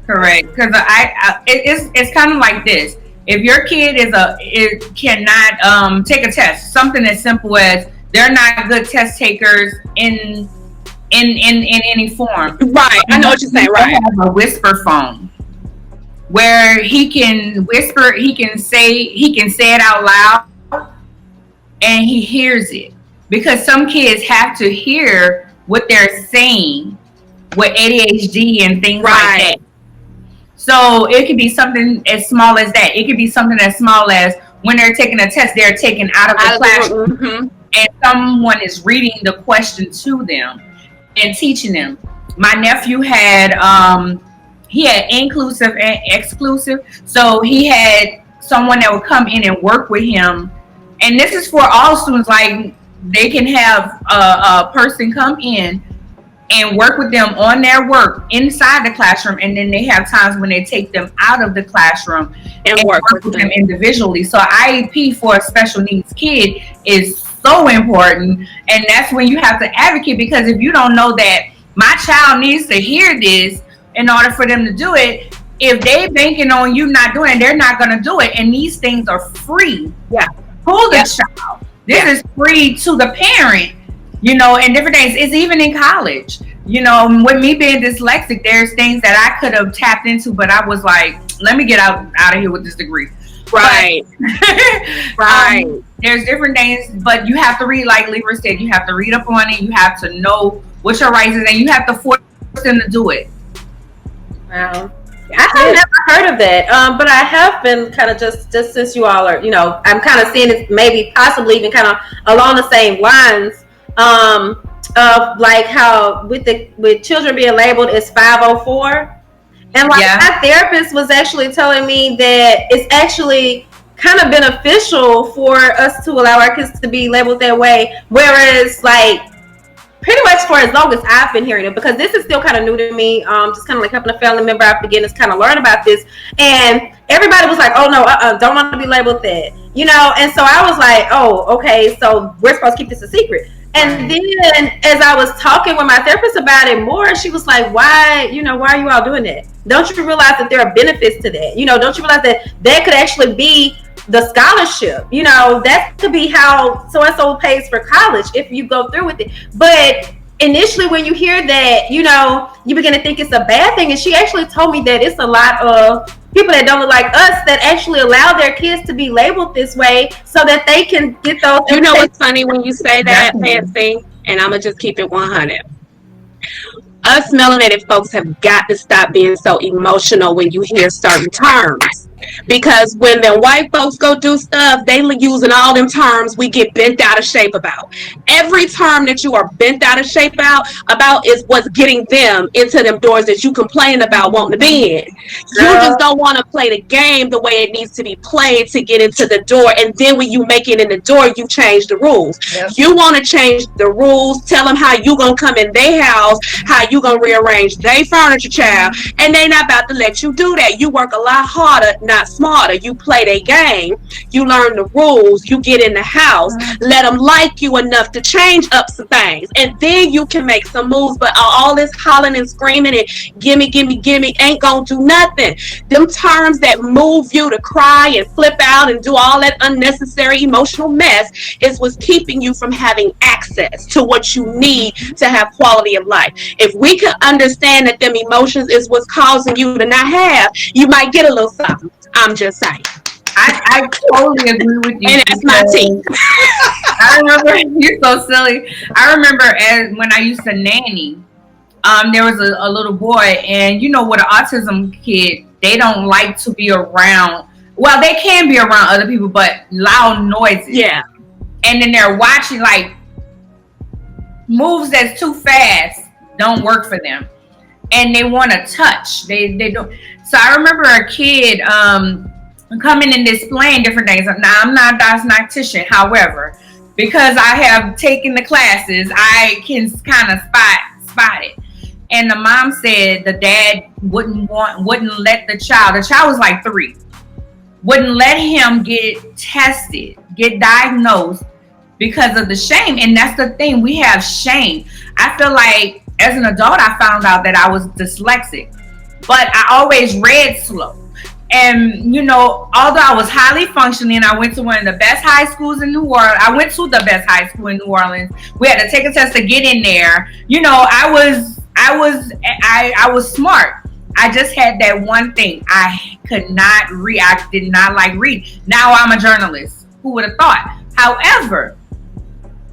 Correct, because it's kind of like this. If your kid cannot take a test, something as simple as they're not good test takers in any form. Right, I know what you're saying. Right, have a whisper phone where he can whisper, he can say it out loud, and he hears it. Because some kids have to hear what they're saying with ADHD and things like that. So it could be something as small as that. It could be something as small as when they're taking a test, they're taken out of the classroom, and someone is reading the question to them and teaching them. My nephew had he had inclusive and exclusive, so he had someone that would come in and work with him. And this is for all students. Like, they can have a person come in and work with them on their work inside the classroom, and then they have times when they take them out of the classroom and work with them individually. So IEP for a special needs kid is so important, and that's when you have to advocate, because if you don't know that my child needs to hear this in order for them to do it, if they banking on you not doing it, they're not going to do it. And these things are free to the child. This is free to the parent, you know, and different things. It's even in college. You know, with me being dyslexic, there's things that I could have tapped into, but I was like, let me get out of here with this degree. Right. Right. There's different things, but you have to read, like Libra said, you have to read up on it. You have to know what your rights is, and you have to force them to do it. Wow. I have never heard of that, but I have been kind of just since you all are, you know, I'm kind of seeing it maybe possibly even kind of along the same lines of like how with children being labeled as 504. And like my therapist was actually telling me that it's actually kind of beneficial for us to allow our kids to be labeled that way. Whereas like pretty much for as long as I've been hearing it, because this is still kind of new to me, just kind of like helping a family member out beginners kind of learn about this. And everybody was like, oh no, don't want to be labeled that, you know? And so I was like, oh, okay, so we're supposed to keep this a secret. And then as I was talking with my therapist about it more, she was like, why are you all doing that? Don't you realize that there are benefits to that? You know, don't you realize that could actually be the scholarship? You know, that could be how so-and-so pays for college if you go through with it. But initially when you hear that, you know, you begin to think it's a bad thing. And she actually told me that it's a lot of people that don't look like us that actually allow their kids to be labeled this way so that they can get those. You know what's funny when you say that, Fancy? And I'm going to just keep it 100. Us melanated folks have got to stop being so emotional when you hear certain terms. Because when the white folks go do stuff, they using all them terms we get bent out of shape about. Every term that you are bent out of shape about is what's getting them into them doors that you complain about wanting to be in. You just don't want to play the game the way it needs to be played to get into the door. And then when you make it in the door, you change the rules. Yep. You want to change the rules, tell them how you going to come in their house, how you going to rearrange their furniture, child. And they not about to let you do that. You work a lot harder, not smarter. You play their game, you learn the rules, you get in the house, let them like you enough to change up some things, and then you can make some moves. But all this hollering and screaming and gimme ain't gonna do nothing. Them terms that move you to cry and flip out and do all that unnecessary emotional mess is what's keeping you from having access to what you need to have quality of life. If we could understand that them emotions is what's causing you to not have, you might get a little something. I'm just saying. I totally agree with you. And that's my tea. I remember, you're so silly. I remember when I used to nanny, there was a little boy, and you know, with an autism kid, they don't like to be around. Well, they can be around other people, but loud noises. Yeah. And then they're watching like moves that's too fast don't work for them, and they want to touch. They don't. So I remember a kid coming and displaying different things. Now, I'm not a diagnostician, however, because I have taken the classes, I can kind of spot it. And the mom said the dad wouldn't let the child was like 3, wouldn't let him get tested, get diagnosed because of the shame. And that's the thing, we have shame. I feel like as an adult, I found out that I was dyslexic. But I always read slow. And, you know, although I was highly functioning, I went to one of the best high schools in New Orleans. I went to the best high school in New Orleans. We had to take a test to get in there. You know, I was smart. I just had that one thing. I could not read. I did not like read. Now I'm a journalist. Who would have thought? However,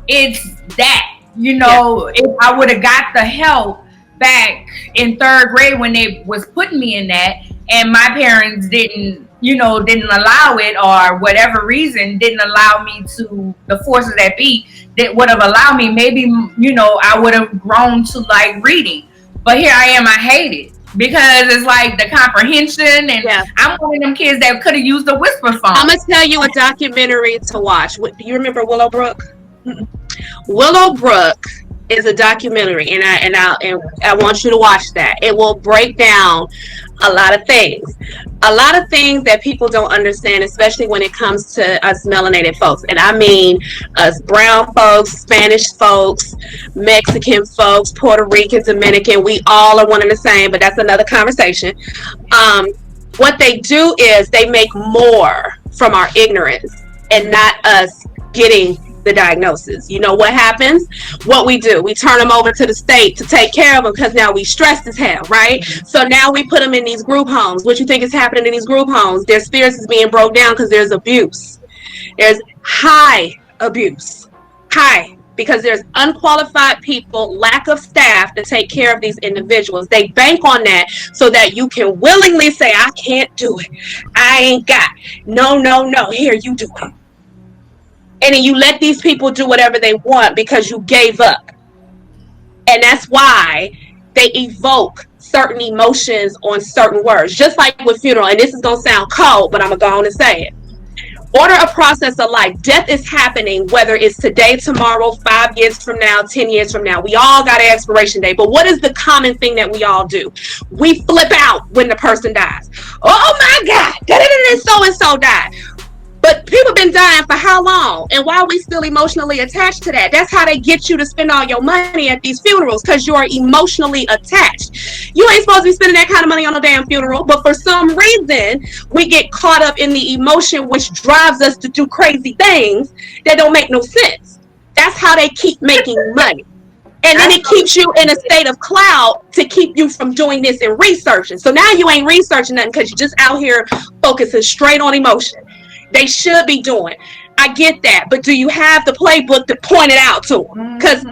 it's that, you know, if I would have got the help back in 3rd grade when they was putting me in that, and my parents didn't allow it, or whatever reason didn't allow me to, the forces that be that would have allowed me, maybe, you know, I would have grown to like reading. But here I am, I hate it because it's like the comprehension, and I'm one of them kids that could have used the whisper phone. I'm gonna tell you a documentary to watch. Do you remember Willowbrook? Willowbrook is a documentary, and I want you to watch that. It will break down a lot of things that people don't understand, especially when it comes to us melanated folks. And I mean us brown folks, Spanish folks, Mexican folks, Puerto Rican, Dominican. We all are one and the same, but that's another conversation. What they do is they make more from our ignorance and not us getting the diagnosis. You know what happens? What we do, we turn them over to the state to take care of them because now we stressed as hell, right? So now we put them in these group homes. What you think is happening in these group homes? Their spirits is being broke down because there's abuse. There's high abuse. High. Because there's unqualified people, lack of staff to take care of these individuals. They bank on that so that you can willingly say, I can't do it. I ain't got. No. Here, you do it. And then you let these people do whatever they want because you gave up. And that's why they evoke certain emotions on certain words. Just like with funeral, and this is going to sound cold, but I'm going to go on and say it. Order a process of life. Death is happening, whether it's today, tomorrow, 5 years from now, 10 years from now. We all got an expiration date. But what is the common thing that we all do? We flip out when the person dies. Oh my God, so-and-so died. But people been dying for how long? And why are we still emotionally attached to that? That's how they get you to spend all your money at these funerals, because you're emotionally attached. You ain't supposed to be spending that kind of money on a damn funeral, but for some reason, we get caught up in the emotion, which drives us to do crazy things that don't make no sense. That's how they keep making money. And then it keeps you in a state of cloud to keep you from doing this and researching. So now you ain't researching nothing because you're just out here focusing straight on emotion. They should be doing. I get that, but do you have the playbook to point it out to them? Because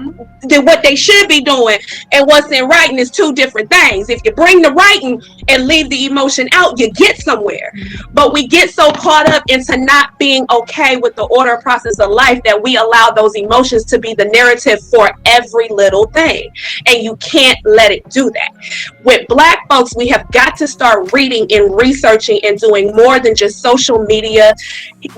what they should be doing and what's in writing is two different things. If you bring the writing and leave the emotion out, you get somewhere. But we get so caught up into not being okay with the order process of life that we allow those emotions to be the narrative for every little thing. And you can't let it do that. With Black folks, we have got to start reading and researching and doing more than just social media,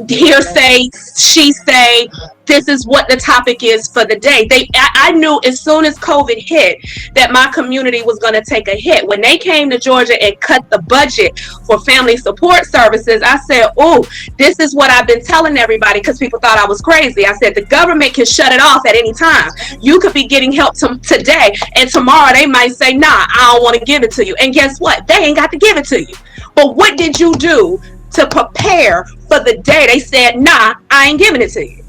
hearsay, she say, this is what the topic is for the day. I knew as soon as COVID hit that my community was going to take a hit. When they came to Georgia and cut the budget for family support services, I said, oh, this is what I've been telling everybody, because people thought I was crazy. I said, the government can shut it off at any time. You could be getting help today, and tomorrow they might say, nah, I don't want to give it to you. And guess what? They ain't got to give it to you. But what did you do to prepare for the day they said, nah, I ain't giving it to you?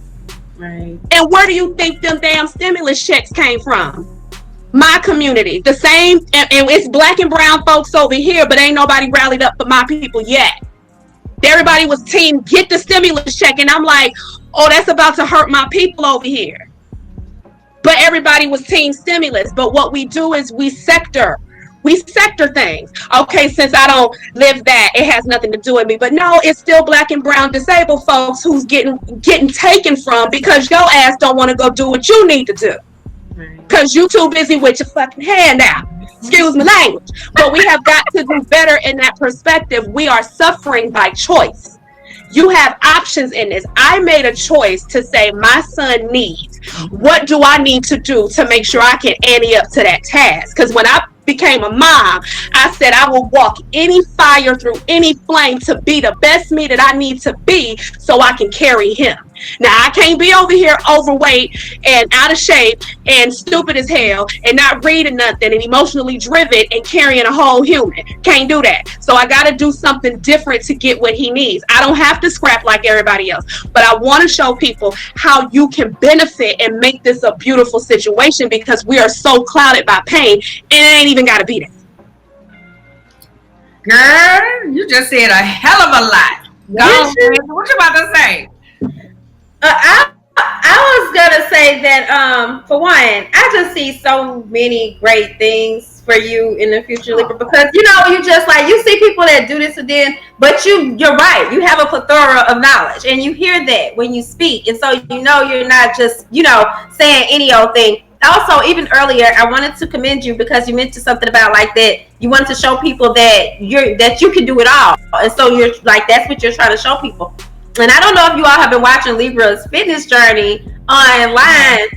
Right. And where do you think them damn stimulus checks came from? My community. The same, and it's Black and brown folks over here, but ain't nobody rallied up for my people yet. Everybody was team get the stimulus check, and I'm like, oh, that's about to hurt my people over here. But everybody was team stimulus. But what we do is we sector things. Okay, since I don't live that, it has nothing to do with me. But no, it's still Black and brown disabled folks who's getting taken from because your ass don't want to go do what you need to do. Because you too busy with your fucking hand out. Excuse my language. But we have got to do better in that perspective. We are suffering by choice. You have options in this. I made a choice to say my son needs. What do I need to do to make sure I can ante up to that task? Because when I became a mom, I said I will walk any fire through any flame to be the best me that I need to be so I can carry him. Now, I can't be over here overweight and out of shape and stupid as hell and not reading nothing and emotionally driven and carrying a whole human. Can't do that. So I got to do something different to get what he needs. I don't have to scrap like everybody else, but I want to show people how you can benefit and make this a beautiful situation, because we are so clouded by pain, and it ain't even got to be that. Girl, you just said a hell of a lot. What you about to say? I was gonna say that for one, I just see so many great things for you in the future, Libra, because you just like, you see people that do this and then, but you're right, you have a plethora of knowledge and you hear that when you speak, and so you're not just saying any old thing. Also, even earlier, I wanted to commend you because you mentioned something about like that you wanted to show people that you can do it all, and so you're like, that's what you're trying to show people. And I don't know if you all have been watching Libra's fitness journey online,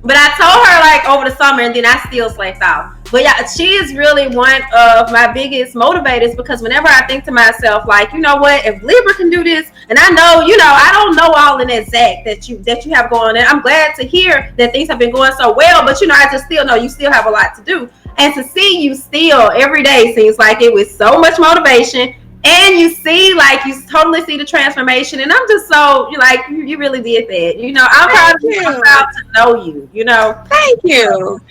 But I told her like over the summer, and then I still slacked off. But yeah, she is really one of my biggest motivators, because whenever I think to myself, like, you know what, if Libra can do this, and I know, you know, I don't know all in that Zach that you have going on. I'm glad to hear that things have been going so well, but you know, I just still know you still have a lot to do. And to see you still every day seems like it was so much motivation. And you see, like, you totally see the transformation. And I'm just so, like, you really did that. You know, I'm proud of you. I'm proud to know you, you know. Thank you.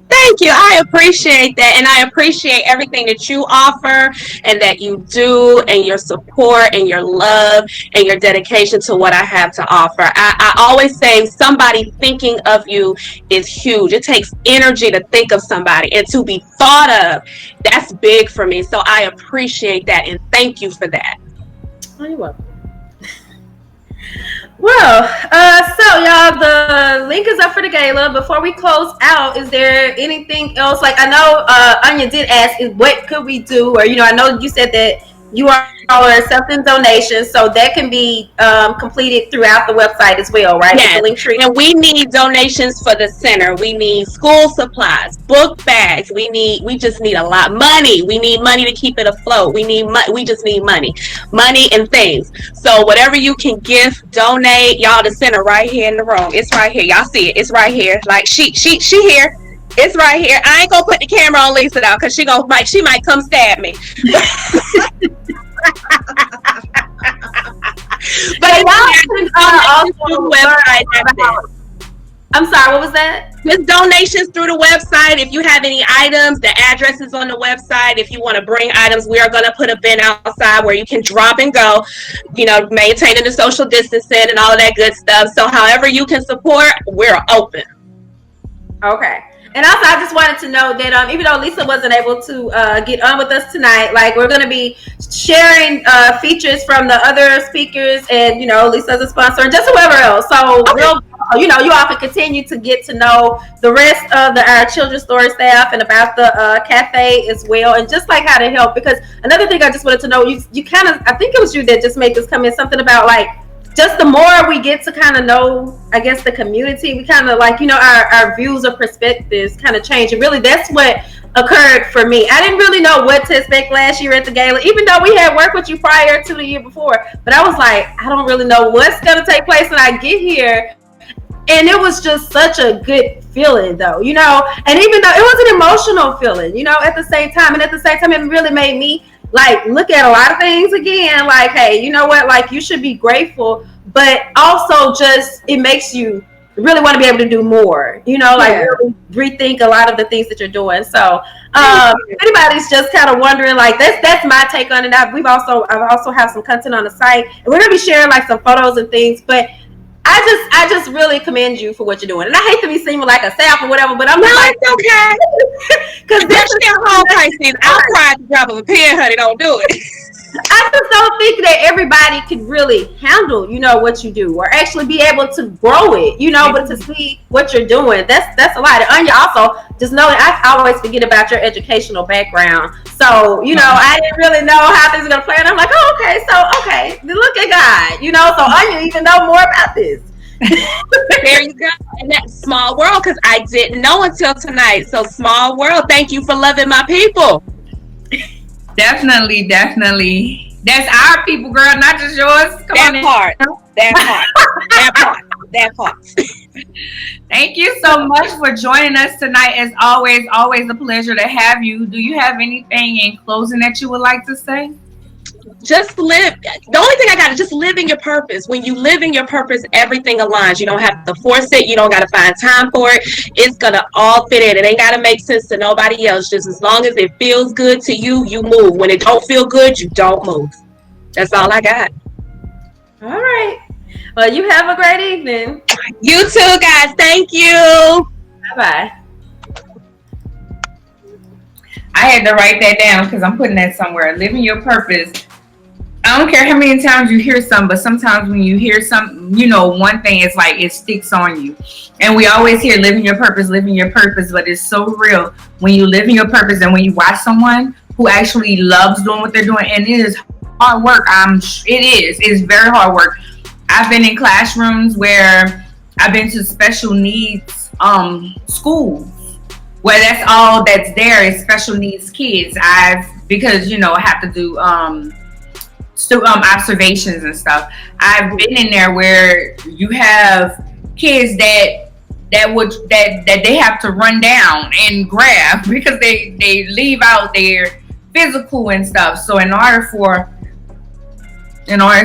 Thank you. I appreciate that. And I appreciate everything that you offer and that you do, and your support and your love and your dedication to what I have to offer. I always say somebody thinking of you is huge. It takes energy to think of somebody and to be thought of. That's big for me. So I appreciate that. And thank you for that. Oh, you're welcome. Well, so y'all, the link is up for the gala. Before we close out, is there anything else? Like, I know Arnya did ask, what could we do? Or, you know, I know you said that you are accepting donations, so that can be completed throughout the website as well, right? Yes. The link tree. And we need donations for the center. We need school supplies, book bags. We just need a lot of money. We need money to keep it afloat. We just need money and things. So whatever you can gift, donate. Y'all, the center right here in the room. It's right here. Y'all see it? It's right here. Like she here. It's right here. I ain't gonna put the camera on Lisa though, because she might come stab me. But also website. I'm sorry, what was that? Just donations through the website. If you have any items, the address is on the website. If you want to bring items, we are going to put a bin outside where you can drop and go, you know, maintaining the social distancing and all of that good stuff. So however you can support, we're open. Okay. And also, I just wanted to know that even though Lisa wasn't able to get on with us tonight, like, we're going to be sharing features from the other speakers, and, you know, Lisa's a sponsor, and just whoever else. So, you know, you all can continue to get to know the rest of our children's story staff and about the cafe as well, and just like how to help. Because another thing I just wanted to know, you kind of, I think it was you that just made this comment, something about, like, just the more we get to kind of know, I guess, the community, we kind of, like, you know, our views or perspectives kind of change. And really, that's what occurred for me. I didn't really know what to expect last year at the gala, even though we had worked with you prior to the year before. But I was like, I don't really know what's going to take place when I get here. And it was just such a good feeling, though, you know. And even though it was an emotional feeling, you know, at the same time. And at the same time, it really made me, like, look at a lot of things again, like, hey, you know what, like, you should be grateful, but also just, it makes you really want to be able to do more, you know, like, really rethink a lot of the things that you're doing. So if anybody's just kind of wondering, like, that's my take on it. I've also have some content on the site, and we're gonna be sharing, like, some photos and things, but I just really commend you for what you're doing. And I hate to be seeming like a sap or whatever, but I'm like, it's okay. Because that's their whole crisis. I'll cry at the drop of a pin, honey. Don't do it. I just don't think that everybody can really handle, you know, what you do, or actually be able to grow it, you know, but to see what you're doing, that's a lot. And Arnya, also, just know that I always forget about your educational background. So, you know, I didn't really know how things are going to play. And I'm like, okay, look at God, you know, so Arnya even know more about this. There you go. And that small world, because I didn't know until tonight. So small world. Thank you for loving my people. Definitely. That's our people, girl, not just yours. That part. Thank you so much for joining us tonight. As always a pleasure to have you. Do you have anything in closing that you would like to say? Just live. The only thing I got is just live in your purpose. When you live in your purpose, everything aligns. You don't have to force it. You don't got to find time for it. It's going to all fit in. It ain't got to make sense to nobody else. Just as long as it feels good to you, you move. When it don't feel good, you don't move. That's all I got. All right. Well, you have a great evening. You too, guys. Thank you. Bye-bye. I had to write that down because I'm putting that somewhere. Living your purpose. I don't care how many times you hear something, but sometimes when you hear something, you know, one thing is like it sticks on you. And we always hear living your purpose, but it's so real when you live in your purpose and when you watch someone who actually loves doing what they're doing. And it is hard work. It's very hard work. I've been in classrooms where I've been to special needs schools where that's all that's there is special needs kids. Because I have to do observations and stuff. I've been in there where you have kids that they have to run down and grab because they leave out their physical and stuff. So in order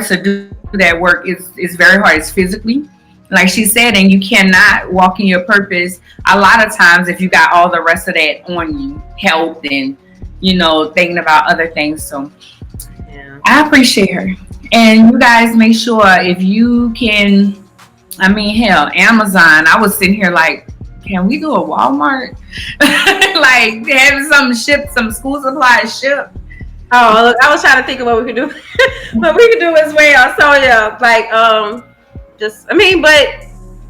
to do that work, it's very hard. It's physically, like she said, and you cannot walk in your purpose a lot of times if you got all the rest of that on you, health and thinking about other things. So yeah, I appreciate her. And you guys make sure if you can, hell, Amazon. I was sitting here like, can we do a Walmart? Like having something shipped, some school supplies shipped. Oh, look, I was trying to think of what we could do. What we could do as well. So yeah, like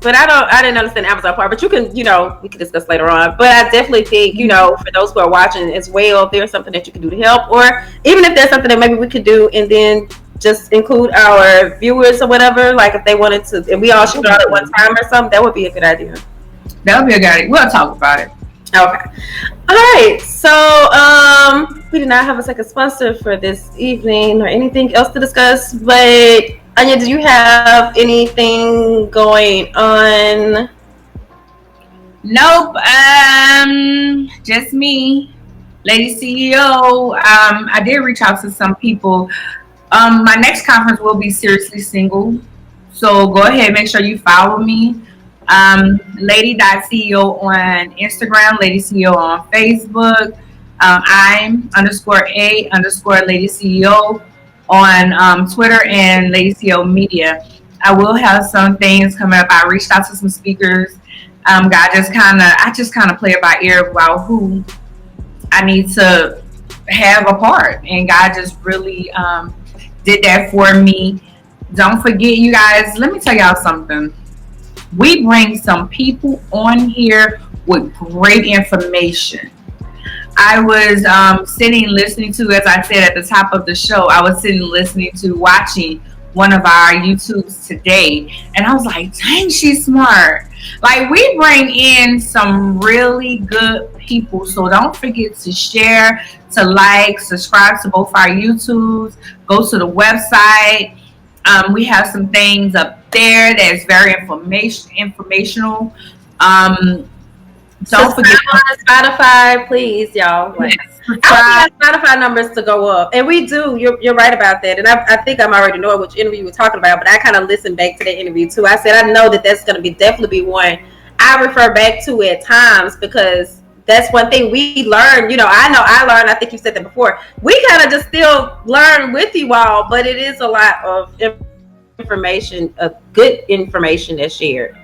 but I didn't understand the Amazon part. But you can, we can discuss later on. But I definitely think, for those who are watching as well, if there's something that you can do to help, or even if there's something that maybe we could do, and then just include our viewers or whatever, like if they wanted to, and we all shoot out at one time or something, that would be a good idea. That would be a good idea. We'll talk about it. Okay. All right. So we did not have a second sponsor for this evening or anything else to discuss, but Anya, do you have anything going on? Nope. Just me, LadiCEO. I did reach out to some people. My next conference will be Seriously Single. So go ahead, make sure you follow me. Ladi.CEO on Instagram, LadiCEO on Facebook. I'm _A_LadiCEO on Twitter and LadiCEO Media. I will have some things coming up. I reached out to some speakers. I just kind of play it by ear about who I need to have a part, and God just really did that for me. Don't forget, you guys, let me tell y'all something. We bring some people on here with great information. I was sitting listening to, as I said at the top of the show, I was sitting listening to, watching one of our YouTubes today, and I was like, dang, she's smart. Like, we bring in some really good people, so don't forget to share, to like, subscribe to both our YouTubes, go to the website. We have some things up there that's very informational. Don't forget on Spotify, please, y'all. Like, I want Spotify numbers to go up, and we do. You're right about that, and I think I'm already knowing which interview you were talking about. But I kind of listened back to the interview too. I said I know that that's going to definitely be one I refer back to at times, because that's one thing we learned. I learned. I think you said that before. We kind of just still learn with you all, but it is a lot of information, good information that's shared.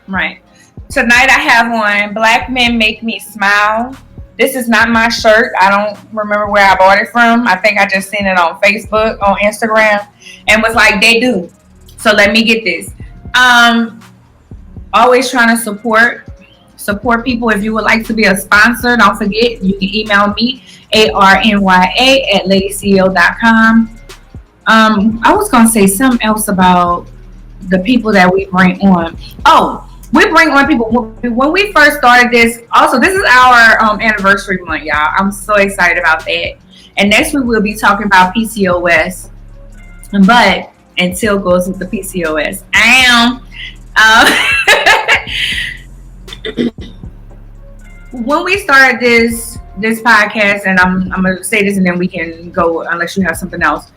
Right. Tonight I have on Black Men Make Me Smile. This is not my shirt. I don't remember where I bought it from. I think I just seen it on Facebook, on Instagram, and was like, they do. So let me get this. Always trying to support people. If you would like to be a sponsor, don't forget, you can email me, arnya@ladiceo.com. I was going to say something else about the people that we bring on. Oh, we bring on people. When we first started this, also, this is our anniversary month, y'all. I'm so excited about that. And next week we'll be talking about PCOS. But until goes with the PCOS. When we started this podcast, and I'm going to say this and then we can go unless you have something else.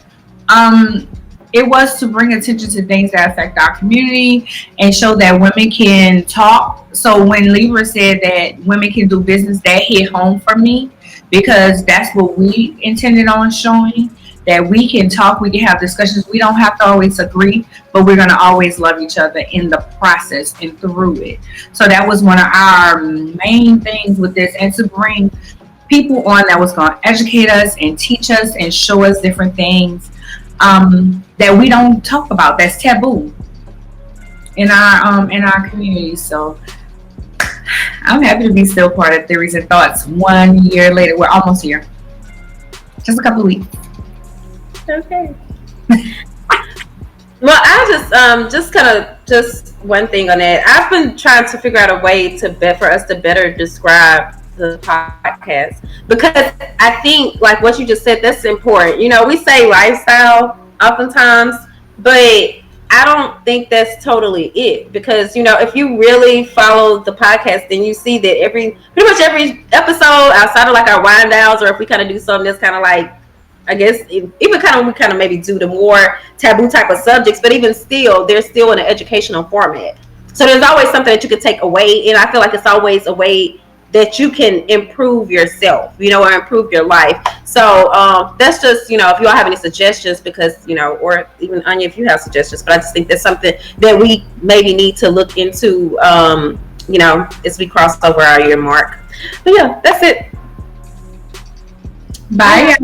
It was to bring attention to things that affect our community and show that women can talk. So when Libra said that women can do business, that hit home for me, because that's what we intended on showing, that we can talk, we can have discussions. We don't have to always agree, but we're going to always love each other in the process and through it. So that was one of our main things with this, and to bring people on that was going to educate us and teach us and show us different things that we don't talk about, that's taboo in our community. So I'm happy to be still part of Theories and Thoughts 1 year later. We're almost here, just a couple of weeks. Okay. Well, I just kind of one thing on that. I've been trying to figure out a way for us to better describe the podcast, because I think, like what you just said, that's important. You know, we say lifestyle oftentimes, but I don't think that's totally it, because, you know, if you really follow the podcast, then you see that pretty much every episode, outside of like our wind downs, or if we kind of do something that's kind of like, I guess, even we kind of maybe do the more taboo type of subjects, but even still, they're still in an educational format. So there's always something that you could take away, and I feel like it's always a way that you can improve yourself, you know, or improve your life. So that's just, you know, if you all have any suggestions, because, you know, or even Anya, if you have suggestions, but I just think that's something that we maybe need to look into, you know, as we cross over our year mark. But yeah, that's it. Bye.